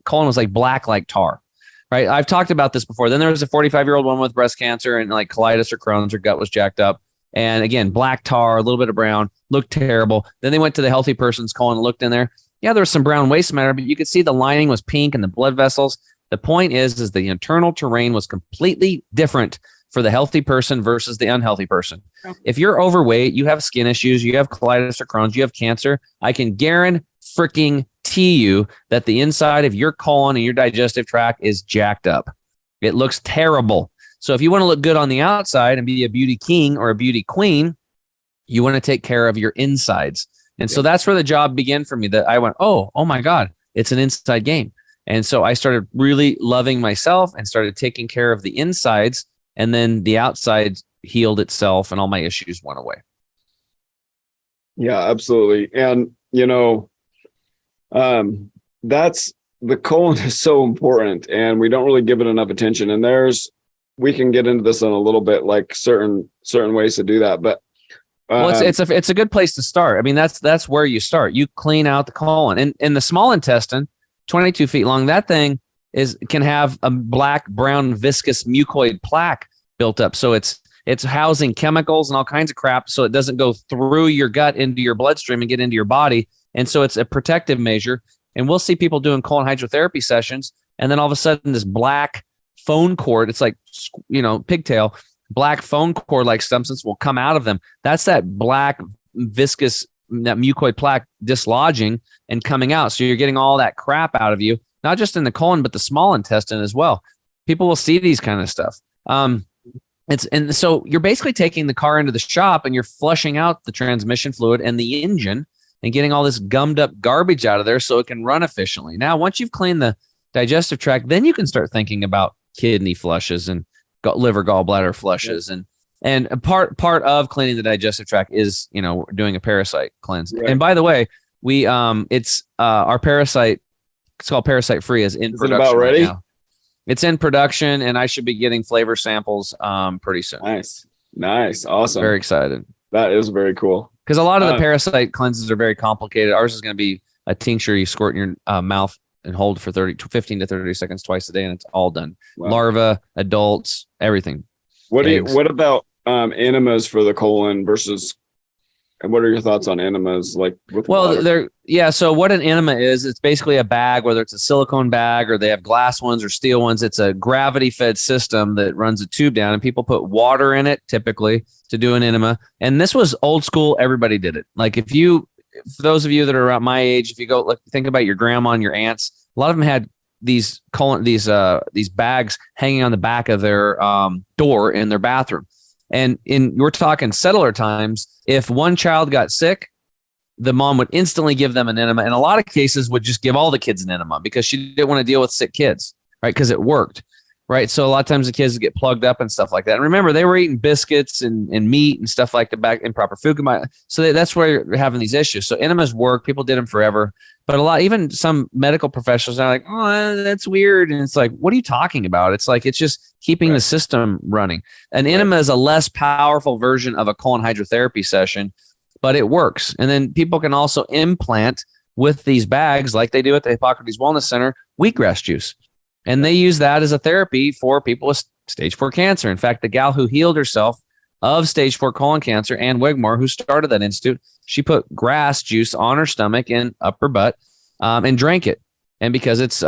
colon was like black, like tar. Right? I've talked about this before. Then there was a 45-year-old woman with breast cancer and like colitis or Crohn's. Her gut was jacked up, and again, black tar, a little bit of brown, looked terrible. Then they went to the healthy person's colon and looked in there. Yeah, there was some brown waste matter, but you could see the lining was pink and the blood vessels. The point is the internal terrain was completely different for the healthy person versus the unhealthy person. If you're overweight, you have skin issues, you have colitis or Crohn's, you have cancer, I can guarantee you that the inside of your colon and your digestive tract is jacked up. It looks terrible. So if you want to look good on the outside and be a beauty king or a beauty queen, you want to take care of your insides. And so that's where the job began for me, that I went, oh my God, it's an inside game. And so I started really loving myself and started taking care of the insides. And then the outside, healed itself and all my issues went away. Yeah, absolutely. And, that's the colon is so important and we don't really give it enough attention. And we can get into this in a little bit, like certain ways to do that. But well, it's a good place to start. I mean, that's where you start. You clean out the colon, and in the small intestine, 22 feet long, that thing can have a black, brown, viscous mucoid plaque built up. So it's housing chemicals and all kinds of crap, so it doesn't go through your gut into your bloodstream and get into your body. And so it's a protective measure. And we'll see people doing colon hydrotherapy sessions, and then all of a sudden this black phone cord, it's like, pigtail, black phone cord like substance will come out of them. That's that black viscous, that mucoid plaque dislodging and coming out. So you're getting all that crap out of you, not just in the colon, but the small intestine as well. People will see these kind of stuff. And so you're basically taking the car into the shop and you're flushing out the transmission fluid and the engine and getting all this gummed up garbage out of there so it can run efficiently. Now, once you've cleaned the digestive tract, then you can start thinking about kidney flushes and liver gallbladder flushes. And a part of cleaning the digestive tract is, doing a parasite cleanse. Right. And by the way, we it's our parasite, it's called Parasite Free, is in production. Is it about ready? Right now. It's in production, and I should be getting flavor samples pretty soon. Nice, awesome. Very excited. That is very cool. Because a lot of the parasite cleanses are very complicated. Ours is going to be a tincture you squirt in your mouth and hold for 15 to 30 seconds twice a day, and it's all done. Wow. Larvae, adults, everything. What about enemas for the colon versus? And what are your thoughts on enemas? So what an enema is, it's basically a bag, whether it's a silicone bag or they have glass ones or steel ones. It's a gravity fed system that runs a tube down, and people put water in it typically to do an enema. And this was old school. Everybody did it. Like for those of you that are around my age, if you go think about your grandma and your aunts, a lot of them had these bags hanging on the back of their door in their bathroom. And we're talking settler times, if one child got sick, the mom would instantly give them an enema. In a lot of cases would just give all the kids an enema because she didn't want to deal with sick kids, right? Because it worked, right? So a lot of times the kids would get plugged up and stuff like that. And remember, they were eating biscuits and meat and stuff like that, back improper food. So that's where you're having these issues. So enemas work. People did them forever. But even some medical professionals are like, oh, that's weird. And it's like, what are you talking about? It's like, it's just keeping the system running. An enema is a less powerful version of a colon hydrotherapy session, but it works. And then people can also implant with these bags, like they do at the Hippocrates Wellness Center, wheatgrass juice. And they use that as a therapy for people with stage 4 cancer. In fact, the gal who healed herself of stage 4 colon cancer, Ann Wigmore, who started that institute, she put grass juice on her stomach and up her butt and drank it. And because it's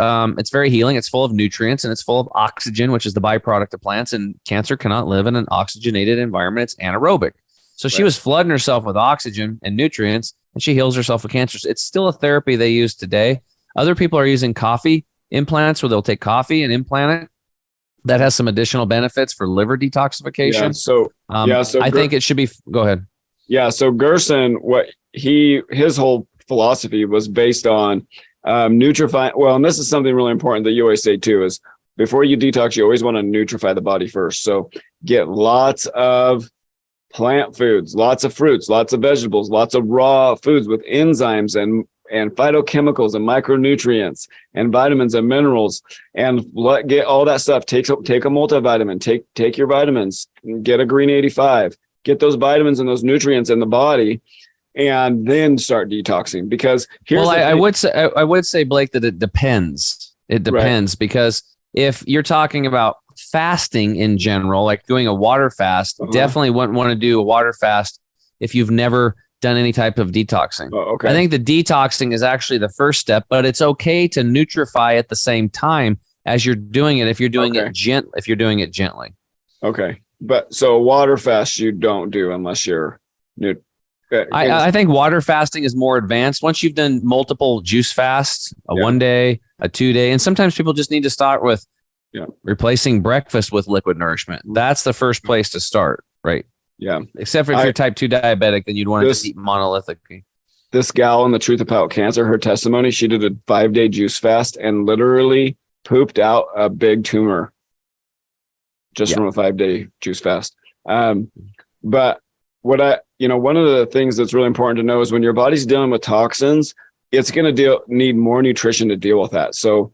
very healing, it's full of nutrients and it's full of oxygen, which is the byproduct of plants. And cancer cannot live in an oxygenated environment. It's anaerobic. So she was flooding herself with oxygen and nutrients, and she heals herself of cancer. It's still a therapy they use today. Other people are using coffee implants where they'll take coffee and implant it. That has some additional benefits for liver detoxification. I think it should be. Go ahead. Yeah. So Gerson, his whole philosophy was based on nutrifying. Well, and this is something really important that you always say too, is before you detox, you always want to nutrify the body first. So get lots of plant foods, lots of fruits, lots of vegetables, lots of raw foods with enzymes and phytochemicals and micronutrients and vitamins and minerals, and get all that stuff. Take a multivitamin, take your vitamins, get a green 85, get those vitamins and those nutrients in the body, and then start detoxing. Because I would say, Blake, that it depends. It depends, right? Because if you're talking about fasting in general, like doing a water fast, definitely wouldn't want to do a water fast if you've never done any type of detoxing. Oh, okay. I think the detoxing is actually the first step, but it's okay to nutrify at the same time as you're doing it if you're doing it gently. Okay. But so water fast you don't do unless you're new. I think water fasting is more advanced. Once you've done multiple juice fasts, a 1 day, a 2 day, and sometimes people just need to start with replacing breakfast with liquid nourishment. That's the first place to start, right? Yeah. Except for if you're type 2 diabetic, then you'd want to just eat monolithically. This gal in The Truth About Cancer, her testimony, she did a 5-day juice fast and literally pooped out a big tumor just from a 5-day juice fast. But one of the things that's really important to know is when your body's dealing with toxins, it's going to need more nutrition to deal with that. So,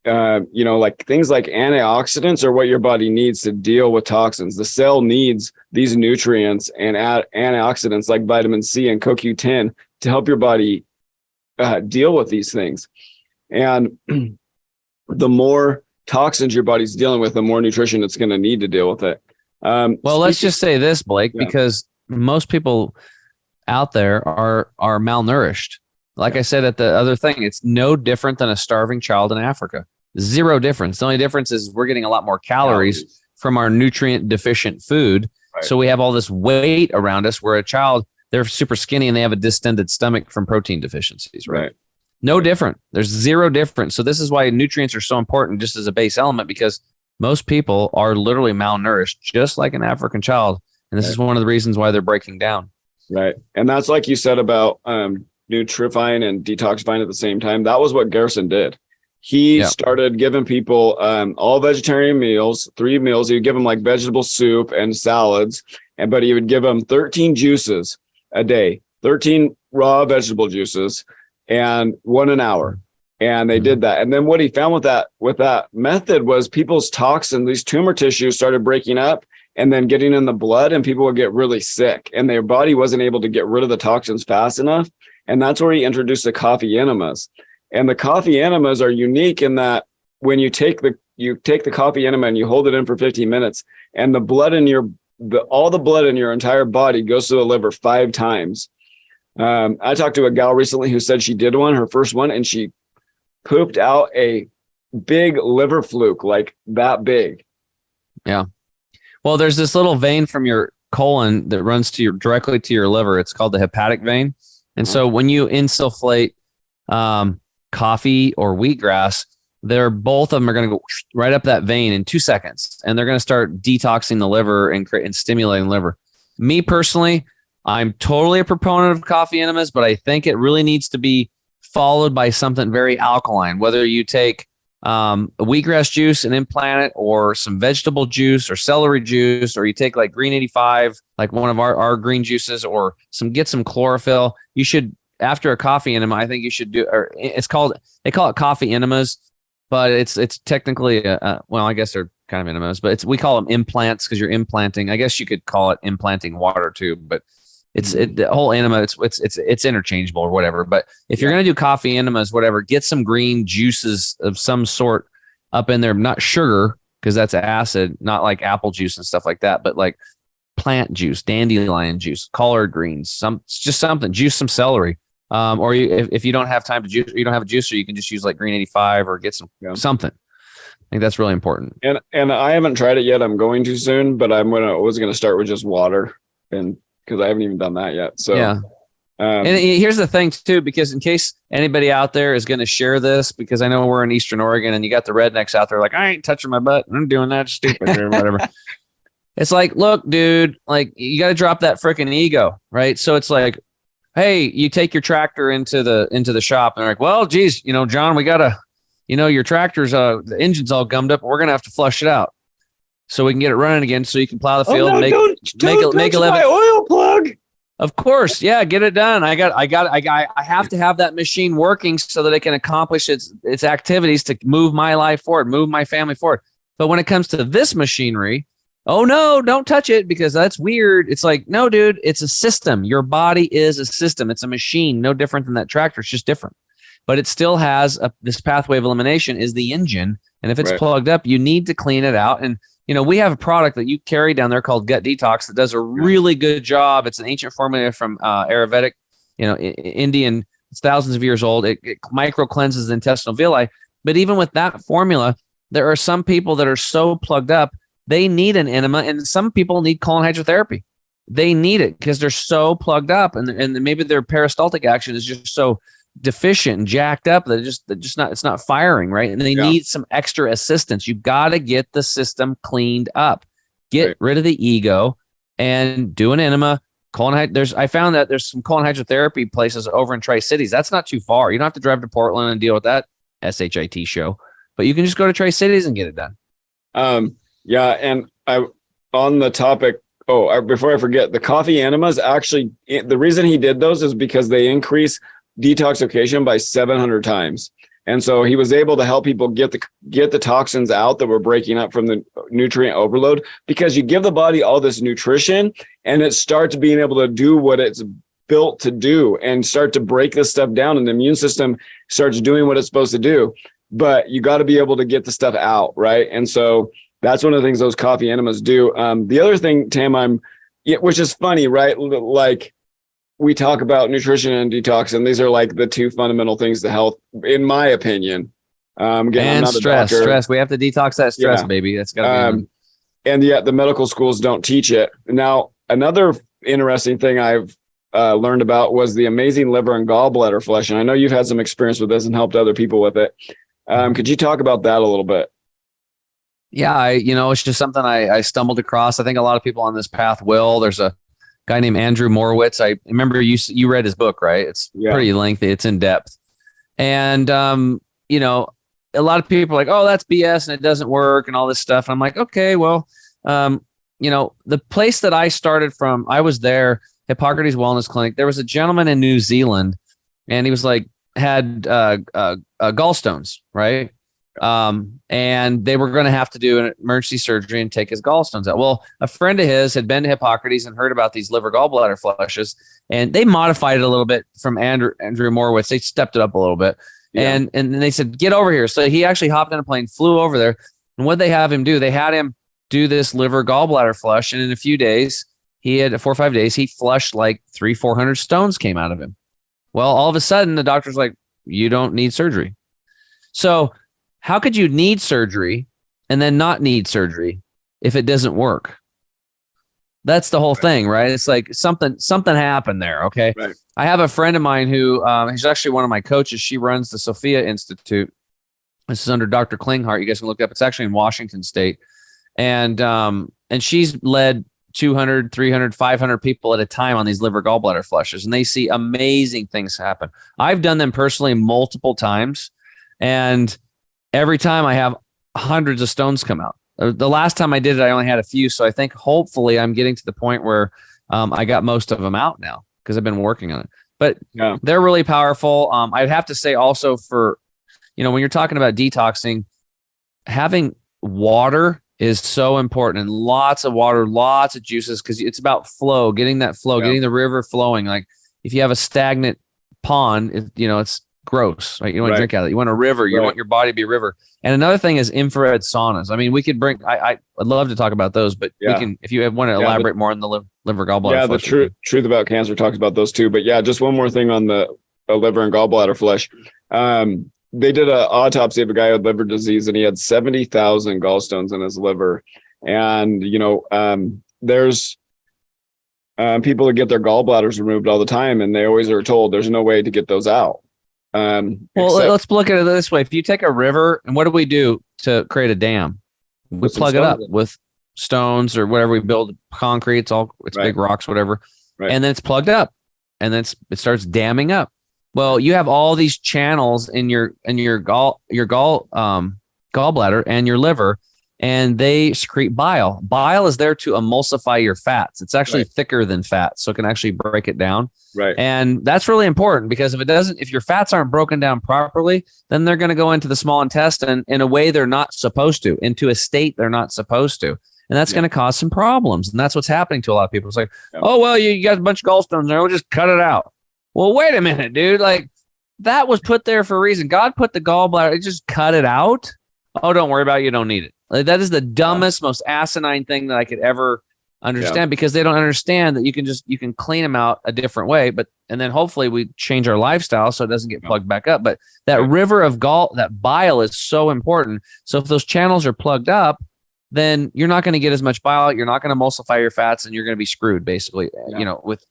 like things like antioxidants are what your body needs to deal with toxins. The cell needs these nutrients and antioxidants like vitamin C and CoQ10 to help your body deal with these things. And the more toxins your body's dealing with, the more nutrition it's going to need to deal with it. Let's just say this, Blake, because most people out there are malnourished. Like I said at the other thing, it's no different than a starving child in Africa. Zero difference. The only difference is we're getting a lot more calories from our nutrient deficient food. Right. So we have all this weight around us where a child, they're super skinny and they have a distended stomach from protein deficiencies. Right. No different. There's zero difference. So this is why nutrients are so important just as a base element, because most people are literally malnourished, just like an African child. And this is one of the reasons why they're breaking down. Right. And that's like you said about nutrifying and detoxifying at the same time. That was what Garrison did. He started giving people all vegetarian meals, 3 meals. He would give them like vegetable soup and salads, but he would give them 13 juices a day, 13 raw vegetable juices, and 1 an hour. And they did that. And then what he found with that method was people's toxins, these tumor tissues started breaking up and then getting in the blood, and people would get really sick and their body wasn't able to get rid of the toxins fast enough. And that's where he introduced the coffee enemas. And the coffee enemas are unique in that when you take the coffee enema and you hold it in for 15 minutes, and the blood in all the blood in your entire body goes to the liver 5 times. I talked to a gal recently who said she did her first one, and she pooped out a big liver fluke, like that big. Yeah. Well, there's this little vein from your colon that runs directly to your liver. It's called the hepatic vein. And so when you insufflate coffee or wheatgrass, both of them are going to go right up that vein in 2 seconds, and they're going to start detoxing the liver and stimulating the liver. Me personally, I'm totally a proponent of coffee enemas, but I think it really needs to be followed by something very alkaline, whether you take wheatgrass juice and implant it, or some vegetable juice or celery juice, or you take like green 85, like one of our green juices, or get some chlorophyll. You should, after a coffee enema, I think you should do, or they call it coffee enemas, but it's technically I guess they're kind of enemas, but we call them implants because you're implanting. I guess you could call it implanting water too, but the whole enema, it's interchangeable or whatever. But if you're going to do coffee enemas, whatever, get some green juices of some sort up in there, not sugar, because that's acid, not like apple juice and stuff like that, but like plant juice, dandelion juice, collard greens, just something, juice some celery. Or if you don't have time to juice, you don't have a juicer, you can just use like green 85 or get something. I think that's really important. And I haven't tried it yet. I'm going to soon, but I was going to start with just water, and because I haven't even done that yet. So yeah. And here's the thing too, because in case anybody out there is going to share this, because I know we're in Eastern Oregon and you got the rednecks out there like, I ain't touching my butt, I'm doing that stupid or whatever. It's like, look, dude, like you got to drop that freaking ego, right? So it's like, hey, you take your tractor into the shop and they're like, well, geez, John, we gotta, your tractor's the engine's all gummed up. We're gonna have to flush it out so we can get it running again, so you can plow the field. Don't make my oil plug. Of course, yeah, get it done. I have to have that machine working so that it can accomplish its activities to move my life forward, move my family forward. But when it comes to this machinery, oh no, don't touch it because that's weird. It's like, no, dude, it's a system. Your body is a system. It's a machine, no different than that tractor. It's just different. But it still has this pathway of elimination is the engine. And if it's plugged up, you need to clean it out. And, we have a product that you carry down there called Gut Detox that does a really good job. It's an ancient formula from Ayurvedic, Indian. It's thousands of years old. It micro cleanses the intestinal villi. But even with that formula, there are some people that are so plugged up, they need an enema, and some people need colon hydrotherapy. They need it because they're so plugged up, and maybe their peristaltic action is just so deficient and jacked up that it's not firing right, and they need some extra assistance. You got to get the system cleaned up, get rid of the ego, and do an enema. I found that there's some colon hydrotherapy places over in Tri-Cities. That's not too far. You don't have to drive to Portland and deal with that SHIT show, but you can just go to Tri-Cities and get it done. Yeah, and on the topic before I forget, the coffee enemas actually, the reason he did those is because they increase detoxification by 700 times. And so he was able to help people get the toxins out that were breaking up from the nutrient overload, because you give the body all this nutrition and it starts being able to do what it's built to do and start to break this stuff down, and the immune system starts doing what it's supposed to do. But you got to be able to get the stuff out, right? And so that's one of the things those coffee enemas do. The other thing, Tam, which is funny, right? Like, we talk about nutrition and detox, and these are like the two fundamental things to health, in my opinion. Again, and stress. We have to detox that stress, baby. That's got to be. And yet the medical schools don't teach it. Now, another interesting thing I've learned about was the amazing liver and gallbladder flush. And I know you've had some experience with this and helped other people with it. Could you talk about that a little bit? Yeah, it's just something I stumbled across. I think a lot of people on this path will. There's a guy named Andrew Morowitz. I remember you read his book, right? It's pretty lengthy. It's in depth. And, a lot of people are like, oh, that's BS and it doesn't work and all this stuff. And I'm like, okay, well, the place that I started from, I was there, Hippocrates Wellness Clinic. There was a gentleman in New Zealand, and he was had gallstones, right? And they were going to have to do an emergency surgery and take his gallstones out. Well, a friend of his had been to Hippocrates and heard about these liver gallbladder flushes, and they modified it a little bit from Andrew Morowitz. They stepped it up a little bit. Yeah. And then they said, get over here. So he actually hopped on a plane, flew over there. And what they have him do, they had him do this liver gallbladder flush. And in a few days, he had 4 or 5 days, he flushed like 300-400 stones came out of him. Well, all of a sudden, the doctor's like, you don't need surgery. So how could you need surgery and then not need surgery if it doesn't work? That's the whole thing, right? It's like something happened there. Okay. Right. I have a friend of mine who he's actually one of my coaches. She runs the Sophia Institute. This is under Dr. Klinghardt. You guys can look it up. It's actually in Washington State. And she's led 200, 300, 500 people at a time on these liver gallbladder flushes. And they see amazing things happen. I've done them personally multiple times. And every time I have hundreds of stones come out. The last time I did it, I only had a few. So I think hopefully I'm getting to the point where I got most of them out now because I've been working on it. But they're really powerful. I'd have to say also for, when you're talking about detoxing, having water is so important, and lots of water, lots of juices, because it's about flow, getting that flow, getting the river flowing. Like if you have a stagnant pond, it's gross, right? You don't want to drink out of it. You want a river. You want your body to be a river. And another thing is infrared saunas. I mean, we could bring, I'd love to talk about those, but we can, if you want to elaborate more on the liver gallbladder. Yeah, the truth about cancer talks about those too. But yeah, just one more thing on the liver and gallbladder flush. They did an autopsy of a guy with liver disease, and he had 70,000 gallstones in his liver. And, there's people that get their gallbladders removed all the time, and they always are told there's no way to get those out. Let's look at it this way. If you take a river, and what do we do to create a dam? We plug it up with stones or whatever we build, concrete. It's big rocks, whatever. Right. And then it's plugged up, and then it starts damming up. Well, you have all these channels in your gallbladder and your liver, and they secrete bile. Bile is there to emulsify your fats. It's actually thicker than fat, so it can actually break it down. Right. And that's really important, because if your fats aren't broken down properly, then they're going to go into the small intestine in a way they're not supposed to, into a state they're not supposed to. And that's going to cause some problems. And that's what's happening to a lot of people. It's like, oh, well, you got a bunch of gallstones there. We'll just cut it out. Well, wait a minute, dude. Like, that was put there for a reason. God put the gallbladder, just cut it out. Oh, don't worry about it. You don't need it. Like, that is the dumbest, most asinine thing that I could ever understand, because they don't understand that you can clean them out a different way. And then hopefully we change our lifestyle so it doesn't get plugged back up. But that river of that bile is so important. So if those channels are plugged up, then you're not going to get as much bile. You're not going to emulsify your fats, and you're going to be screwed basically,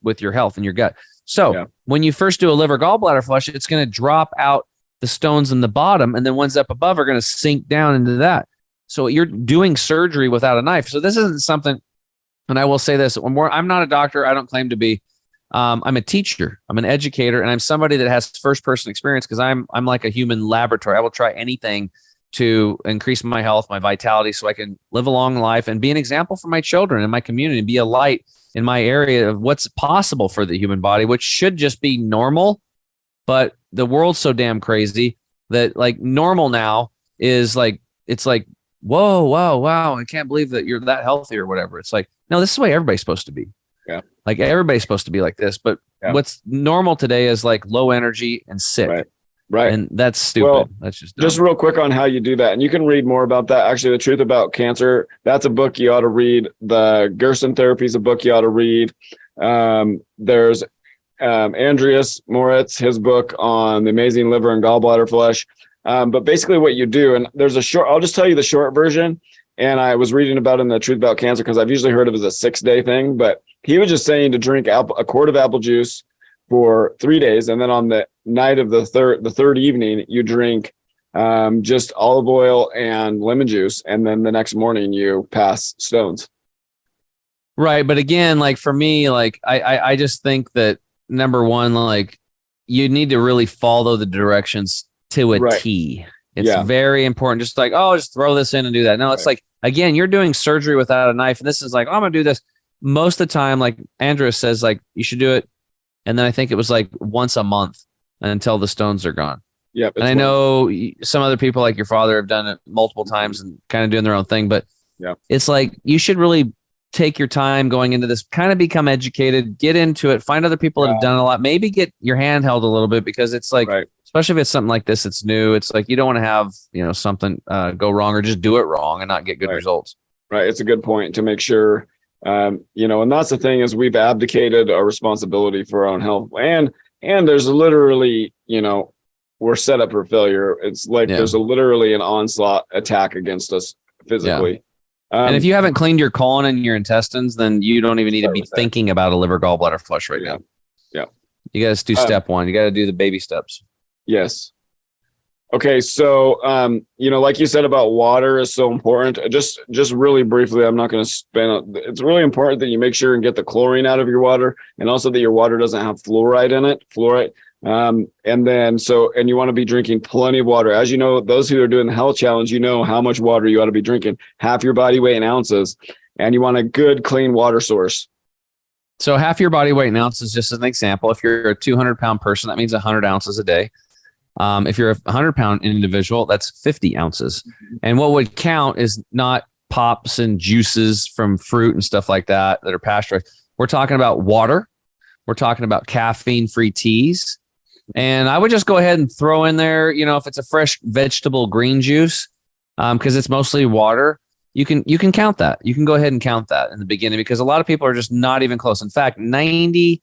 with your health and your gut. So when you first do a liver gallbladder flush, it's going to drop out the stones in the bottom, and then ones up above are going to sink down into that. So you're doing surgery without a knife. So this isn't something, and I will say this, I'm not a doctor. I don't claim to be. I'm a teacher. I'm an educator, and I'm somebody that has first-person experience, because I'm like a human laboratory. I will try anything to increase my health, my vitality, so I can live a long life and be an example for my children and my community, and be a light in my area of what's possible for the human body, which should just be normal. But the world's so damn crazy that like normal now is like, it's like, whoa, wow. I can't believe that you're that healthy or whatever. It's like, no, this is the way everybody's supposed to be. Yeah. Like everybody's supposed to be like this. But what's normal today is like low energy and sick. Right. And that's stupid. Well, that's just dumb. real quick on how you do that. And you can read more about that. Actually, The Truth About Cancer, that's a book you ought to read. The Gerson Therapy is a book you ought to read. There's Andreas Moritz, his book on the amazing liver and gallbladder flush. But basically what you do, and there's I'll just tell you the short version. And I was reading about in The Truth About Cancer, because I've usually heard of it as a 6-day thing, but he was just saying to drink a quart of apple juice for 3 days. And then on the night of the third evening, you drink just olive oil and lemon juice. And then the next morning you pass stones. Right. But again, like for me, like I just think that number one, like you need to really follow the directions to a T. It's very important. Just like, oh, just throw this in and do that. No, it's like, again, you're doing surgery without a knife. And this is like, oh, I'm going to do this. Most of the time, like Andreas says, like you should do it. And then I think it was like once a month until the stones are gone. Yeah. And I know some other people like your father have done it multiple times and kind of doing their own thing. But it's like you should really take your time going into this, kind of become educated, get into it, find other people that have done it a lot, maybe get your hand held a little bit, because it's like, especially if it's something like this, it's new. It's like you don't want to have, something go wrong or just do it wrong and not get good results. Right. It's a good point to make sure. And that's the thing, is we've abdicated our responsibility for our own health, and there's literally, we're set up for failure. It's like there's literally an onslaught attack against us physically. And if you haven't cleaned your colon and your intestines, then you don't even need to be thinking about a liver gallbladder flush right now. Yeah. You got to do step one. You got to do the baby steps. Yes. Okay, so like you said about water is so important. Just really briefly, I'm not going to spend. It's really important that you make sure and get the chlorine out of your water, and also that your water doesn't have fluoride in it. And you want to be drinking plenty of water. As you know, those who are doing the health challenge, you know how much water you ought to be drinking, half your body weight in ounces, and you want a good, clean water source. So half your body weight in ounces, just as an example, if you're a 200-pound person, that means 100 ounces a day. If you're a 100-pound individual, that's 50 ounces. And what would count is not pops and juices from fruit and stuff like that are pasteurized. We're talking about water. We're talking about caffeine-free teas. And I would just go ahead and throw in there, if it's a fresh vegetable green juice, because it's mostly water, you can count that. You can go ahead and count that in the beginning, because a lot of people are just not even close. In fact, 95%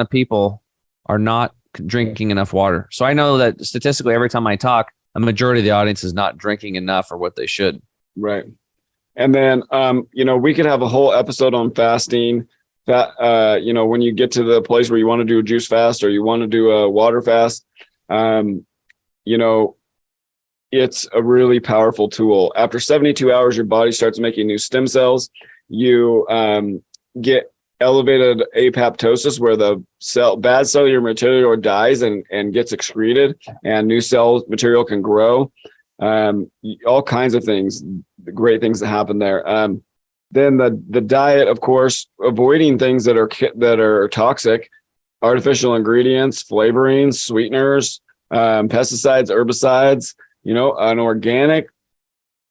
of people are not drinking enough water. So I know that statistically, every time I talk, a majority of the audience is not drinking enough or what they should. Right. And then, we could have a whole episode on fasting. That, when you get to the place where you want to do a juice fast or you want to do a water fast, it's a really powerful tool. After 72 hours, your body starts making new stem cells. You get elevated apoptosis, where the bad cellular material dies and gets excreted, and new cell material can grow. All kinds of things, great things that happen there. Then the diet, of course, avoiding things that are toxic, artificial ingredients, flavorings, sweeteners, pesticides, herbicides. An organic,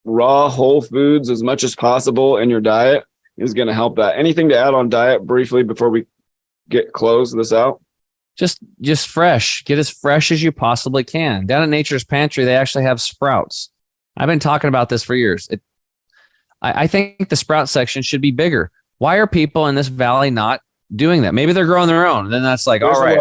raw, whole foods as much as possible in your diet is going to help that. Anything to add on diet briefly before we close this out? Just fresh. Get as fresh as you possibly can. Down at Nature's Pantry, they actually have sprouts. I've been talking about this for years. I think the sprout section should be bigger. Why are people in this valley not doing that? Maybe they're growing their own. Then that's like, all right,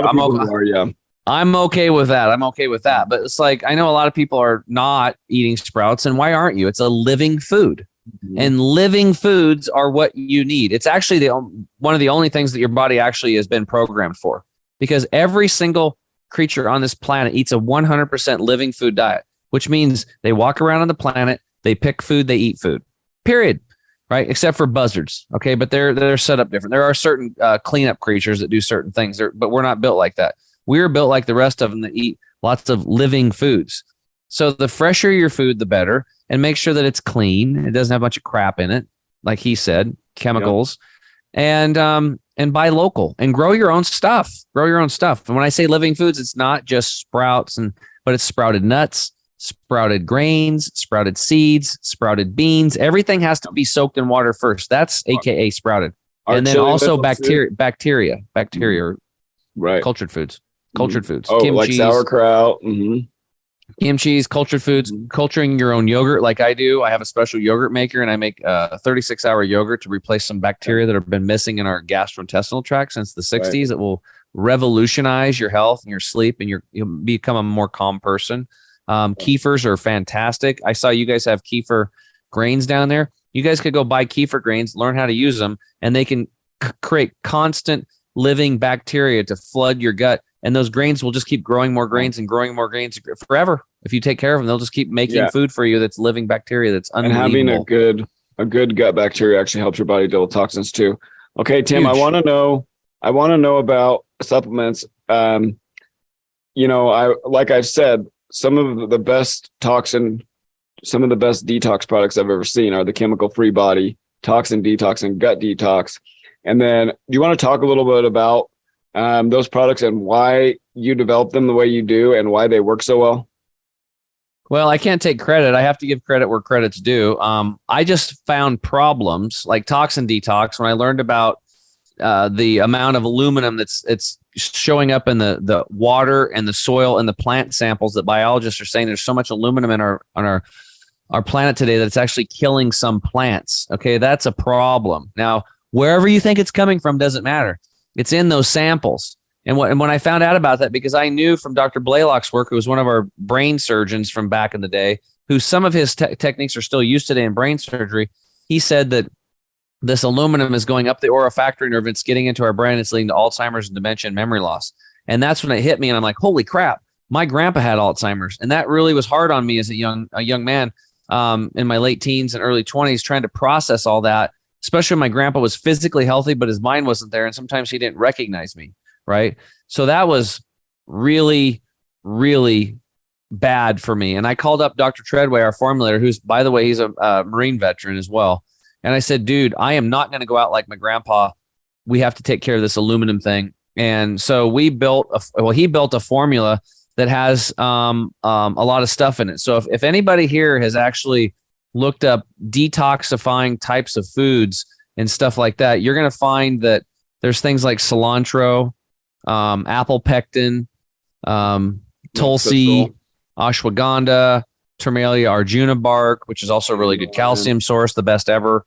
I'm okay with that. I'm okay with that. But it's like, I know a lot of people are not eating sprouts, and why aren't you? It's a living food. Mm-hmm. And living foods are what you need. It's actually one of the only things that your body actually has been programmed for, because every single creature on this planet eats a 100% living food diet, which means they walk around on the planet, they pick food, they eat food, period. Right? Except for buzzards. Okay. But they're set up different. There are certain cleanup creatures that do certain things, but we're not built like that. We're built like the rest of them that eat lots of living foods. So the fresher your food, the better, and make sure that it's clean. It doesn't have a bunch of crap in it, like he said, chemicals, and buy local and grow your own stuff. Grow your own stuff. And when I say living foods, it's not just sprouts, but it's sprouted nuts, sprouted grains, sprouted seeds, sprouted beans. Everything has to be soaked in water first. That's AKA sprouted. And then also bacteria, right? Cultured foods. Foods. Oh, like sauerkraut. Mm-hmm. Kimchi, cultured foods, culturing your own yogurt like I do. I have a special yogurt maker, and I make a 36-hour yogurt to replace some bacteria that have been missing in our gastrointestinal tract since the 60s. It will revolutionize your health and your sleep, and you'll become a more calm person. Kefirs are fantastic. I saw you guys have kefir grains down there. You guys could go buy kefir grains, learn how to use them, and they can create constant living bacteria to flood your gut. And those grains will just keep growing more grains and growing more grains forever. If you take care of them, they'll just keep making food for you that's living bacteria that's unbelievable. And having a good gut bacteria actually helps your body deal with toxins too. Okay, Tim, huge. I want to know about supplements. Like I've said, some of the best detox products I've ever seen are the chemical-free body, toxin detox, and gut detox. And then do you want to talk a little bit about those products and why you developed them the way you do and why they work so well? Well, I can't take credit. I have to give credit where credit's due. I just found problems like toxin detox when I learned about the amount of aluminum that's showing up in the water and the soil and the plant samples that biologists are saying there's so much aluminum in our planet today that it's actually killing some plants. Okay, that's a problem. Now, wherever you think it's coming from doesn't matter. It's in those samples. And when I found out about that, because I knew from Dr. Blaylock's work, who was one of our brain surgeons from back in the day, who some of his techniques are still used today in brain surgery, he said that this aluminum is going up the olfactory nerve. It's getting into our brain. It's leading to Alzheimer's and dementia and memory loss. And that's when it hit me. And I'm like, holy crap, my grandpa had Alzheimer's. And that really was hard on me as a young man in my late teens and early 20s, trying to process all that, especially when my grandpa was physically healthy, but his mind wasn't there. And sometimes he didn't recognize me. Right. So that was really, really bad for me. And I called up Dr. Treadway, our formulator, who's, by the way, he's a Marine veteran as well. And I said, dude, I am not going to go out like my grandpa. We have to take care of this aluminum thing. And so he built a formula that has a lot of stuff in it. So if anybody here has actually looked up detoxifying types of foods and stuff like that, you're going to find that there's things like cilantro, apple pectin, tulsi, ashwagandha, Termelia arjuna bark, which is also a really good calcium source, the best ever,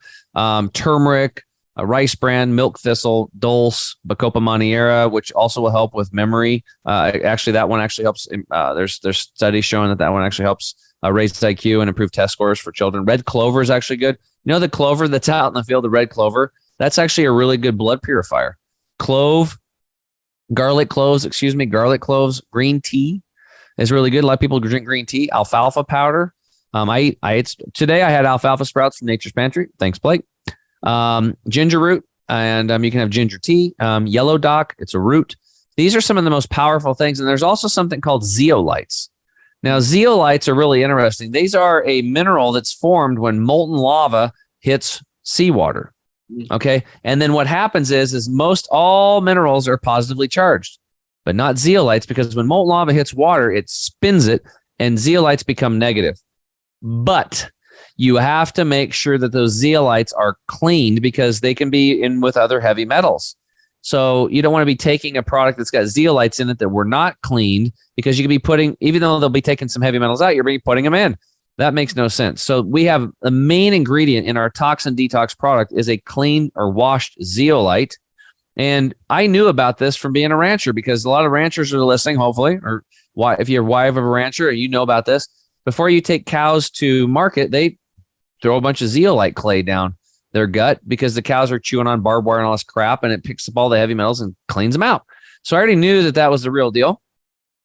turmeric, rice bran, milk thistle, dulse, bacopa monnieri, which also will help with memory. Actually, that one actually helps. There's studies showing that one actually helps raise IQ and improve test scores for children. Red clover is actually good. You know, the clover that's out in the field, the red clover, that's actually a really good blood purifier. Garlic cloves, green tea is really good. A lot of people drink green tea. Alfalfa powder. Today I had alfalfa sprouts from Nature's Pantry. Thanks, Blake. Ginger root, and you can have ginger tea. Yellow dock, it's a root. These are some of the most powerful things. And there's also something called zeolites. Now, zeolites are really interesting. These are a mineral that's formed when molten lava hits seawater. Okay. And then what happens is most all minerals are positively charged, but not zeolites, because when molten lava hits water, it spins it and zeolites become negative. But you have to make sure that those zeolites are cleaned because they can be in with other heavy metals. So you don't want to be taking a product that's got zeolites in it that were not cleaned, because you could be putting, even though they'll be taking some heavy metals out, you're putting them in. That makes no sense. So we have the main ingredient in our toxin detox product is a clean or washed zeolite. And I knew about this from being a rancher, because a lot of ranchers are listening, hopefully, or if you're a wife of a rancher and you know about this, before you take cows to market, they throw a bunch of zeolite clay down their gut because the cows are chewing on barbed wire and all this crap, and it picks up all the heavy metals and cleans them out. So I already knew that was the real deal.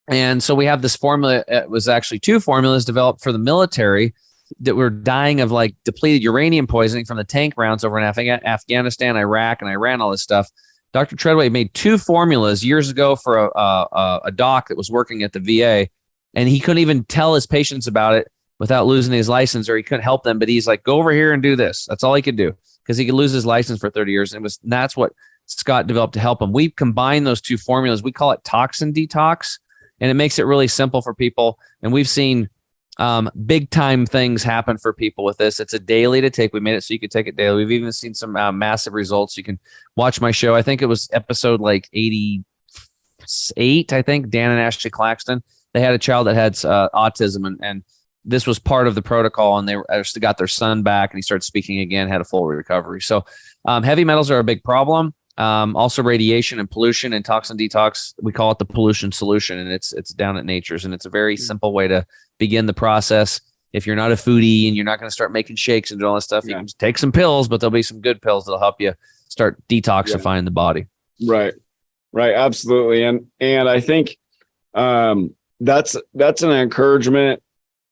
And so we have this formula. It was actually 2 formulas developed for the military that were dying of like depleted uranium poisoning from the tank rounds over in Afghanistan, Iraq, and Iran, all this stuff. Dr. Treadway made 2 formulas years ago for a doc that was working at the VA, and he couldn't even tell his patients about it without losing his license, or he couldn't help them. But he's like, go over here and do this. That's all he could do, because he could lose his license for 30 years. And that's what Scott developed to help him. We combine those 2 formulas. We call it Toxin Detox, and it makes it really simple for people. And we've seen big time things happen for people with this. It's a daily to take. We made it so you could take it daily. We've even seen some massive results. You can watch my show. I think it was episode like 88. I think Dan and Ashley Claxton, they had a child that had autism, and this was part of the protocol, and they actually got their son back, and he started speaking again, had a full recovery. So heavy metals are a big problem. Also radiation and pollution and toxin detox. We call it the pollution solution, and it's down at Nature's, and it's a very simple way to begin the process. If you're not a foodie and you're not going to start making shakes and do all that stuff, you can just take some pills, but there'll be some good pills that'll help you start detoxifying the body. Right. Absolutely. And I think that's an encouragement,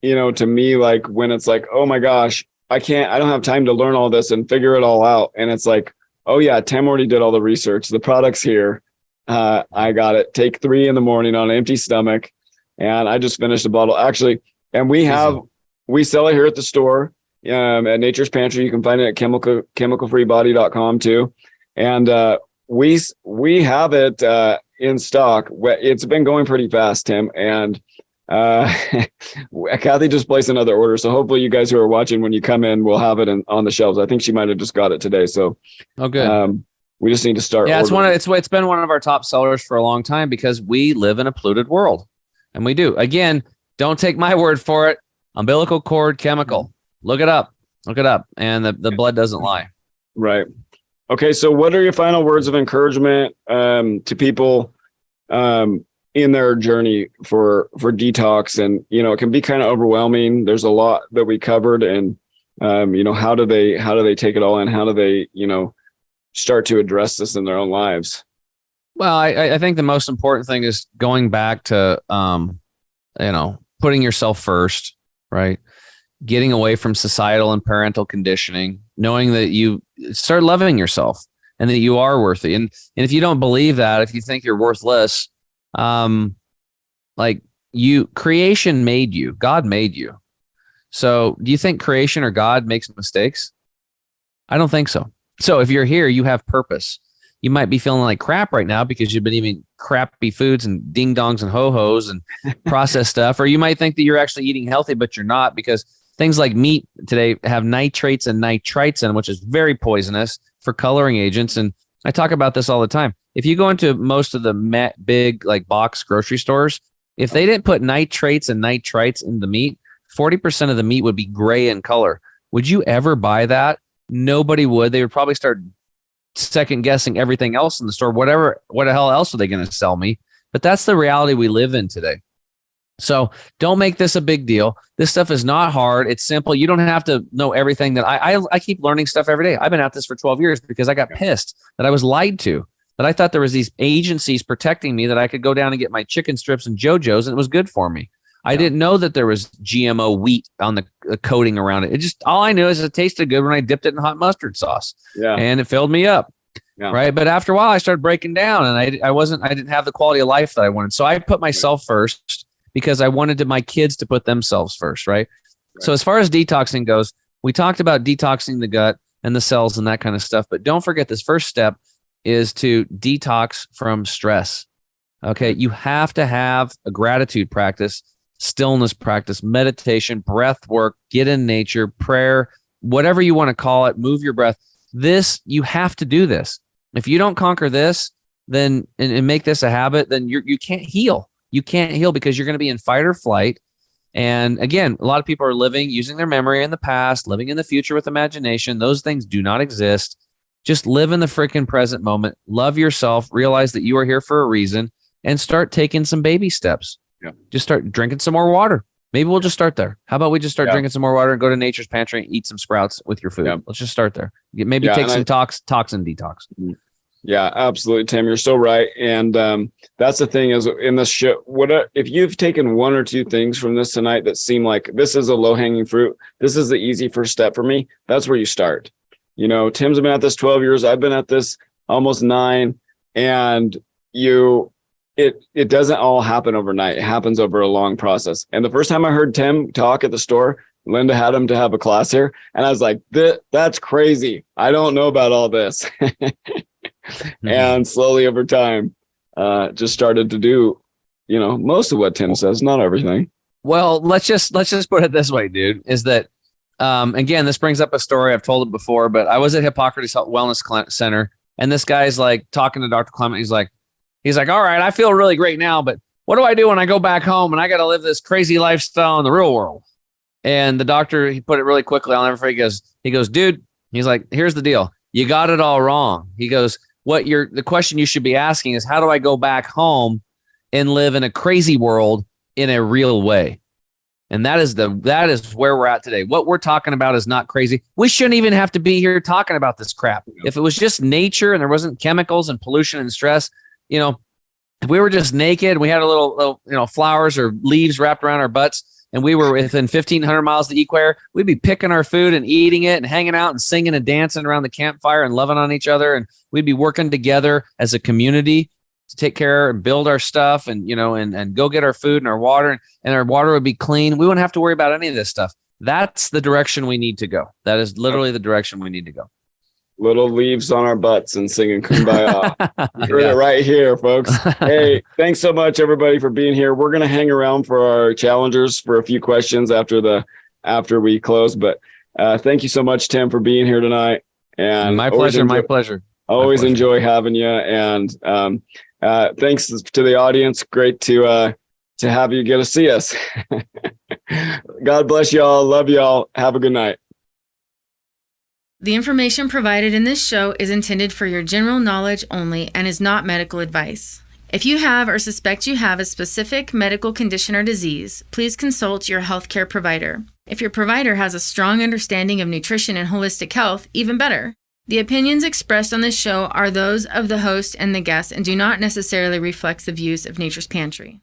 to me, like when it's like, oh my gosh, I don't have time to learn all this and figure it all out. And it's like, oh yeah, Tim already did all the research. The product's here. I got it. Take 3 in the morning on an empty stomach. And I just finished a bottle actually. And we sell it here at the store, at Nature's Pantry. You can find it at chemicalfreebody.com too. And we have it in stock. It's been going pretty fast, Tim. And Kathy just placed another order, so hopefully you guys who are watching, when you come in, we'll have it on the shelves. I think she might have just got it today, so good. We just need to start. Yeah, it's been one of our top sellers for a long time, because we live in a polluted world, and we do. Again, don't take my word for it. Umbilical cord chemical. Look it up, and the blood doesn't lie. Right. Okay, so what are your final words of encouragement to people in their journey for detox? And it can be kind of overwhelming. There's a lot that we covered, and how do they take it all in? How do they start to address this in their own lives? Well, I think the most important thing is going back to putting yourself first, right? Getting away from societal and parental conditioning, knowing that you start loving yourself and that you are worthy. And if you don't believe that, if you think you're worthless, creation made you, God made you. So do you think creation or God makes mistakes? I don't think so. So if you're here, you have purpose. You might be feeling like crap right now because you've been eating crappy foods and ding dongs and ho-hos and processed stuff. Or you might think that you're actually eating healthy, but you're not, because things like meat today have nitrates and nitrites in them, which is very poisonous for coloring agents. And I talk about this all the time. If you go into most of the big box grocery stores, if they didn't put nitrates and nitrites in the meat, 40% of the meat would be gray in color. Would you ever buy that? Nobody would. They would probably start second guessing everything else in the store. What the hell else are they going to sell me? But that's the reality we live in today. So don't make this a big deal. This stuff is not hard. It's simple. You don't have to know everything that I keep learning stuff every day. I've been at this for 12 years because I got pissed that I was lied to, that I thought there was these agencies protecting me, that I could go down and get my chicken strips and JoJo's and it was good for me. I didn't know that there was GMO wheat on the coating around it. All I knew is it tasted good when I dipped it in hot mustard sauce. Yeah. And it filled me up. Yeah. Right. But after a while I started breaking down, and I didn't have the quality of life that I wanted. So I put myself first because I wanted my kids to put themselves first. Right. So as far as detoxing goes, we talked about detoxing the gut and the cells and that kind of stuff. But don't forget, this first step is to detox from stress. Okay. You have to have a gratitude practice, stillness practice, meditation, breath work, get in nature, prayer, whatever you want to call it, move your breath. You have to do this. If you don't conquer this, then and make this a habit, then you can't heal. You can't heal because you're going to be in fight or flight. And again, a lot of people are using their memory in the past, living in the future with imagination. Those things do not exist. Just live in the freaking present moment. Love yourself. Realize that you are here for a reason, and start taking some baby steps. Yeah. Just start drinking some more water. Maybe we'll just start there. How about we just start drinking some more water and go to Nature's Pantry and eat some sprouts with your food? Yeah. Let's just start there. Maybe take some toxin detox. Yeah, absolutely, Tim. You're so right. And that's the thing is, in this show, if you've taken one or two things from this tonight that seem like this is a low-hanging fruit, this is the easy first step for me, that's where you start. Tim's been at this 12 years. I've been at this almost 9. and it doesn't all happen overnight. It happens over a long process. And the first time I heard Tim talk at the store, Linda had him to have a class here, and I was like, that's crazy. I don't know about all this. And slowly over time, just started to do, most of what Tim says, not everything. Well, let's just put it this way, dude, is that, again, this brings up a story. I've told it before, but I was at Hippocrates Wellness Center, and this guy's like talking to Dr. Clement. He's like, all right, I feel really great now, but what do I do when I go back home and I got to live this crazy lifestyle in the real world? And the doctor, he put it really quickly. I'll never forget. He goes, dude, he's like, here's the deal. You got it all wrong. He goes, the question you should be asking is, how do I go back home and live in a crazy world in a real way? And that is where we're at today. What we're talking about is not crazy. We shouldn't even have to be here talking about this crap. If it was just nature and there wasn't chemicals and pollution and stress, if we were just naked and we had a little flowers or leaves wrapped around our butts and we were within 1,500 miles of the equator, we'd be picking our food and eating it and hanging out and singing and dancing around the campfire and loving on each other. And we'd be working together as a community to take care and build our stuff and, and go get our food and our water, and our water would be clean. We wouldn't have to worry about any of this stuff. That's the direction we need to go. That is literally the direction we need to go. Little leaves on our butts and singing Kumbaya. You heard it right here, folks. Hey, thanks so much, everybody, for being here. We're going to hang around for our challengers for a few questions after we close. But thank you so much, Tim, for being here tonight. And my pleasure. Always enjoy having you. And thanks to the audience. Great to have you get to see us. God bless y'all. Love y'all. Have a good night. The information provided in this show is intended for your general knowledge only and is not medical advice. If you have or suspect you have a specific medical condition or disease, please consult your healthcare provider. If your provider has a strong understanding of nutrition and holistic health, even better. The opinions expressed on this show are those of the host and the guest and do not necessarily reflect the views of Nature's Pantry.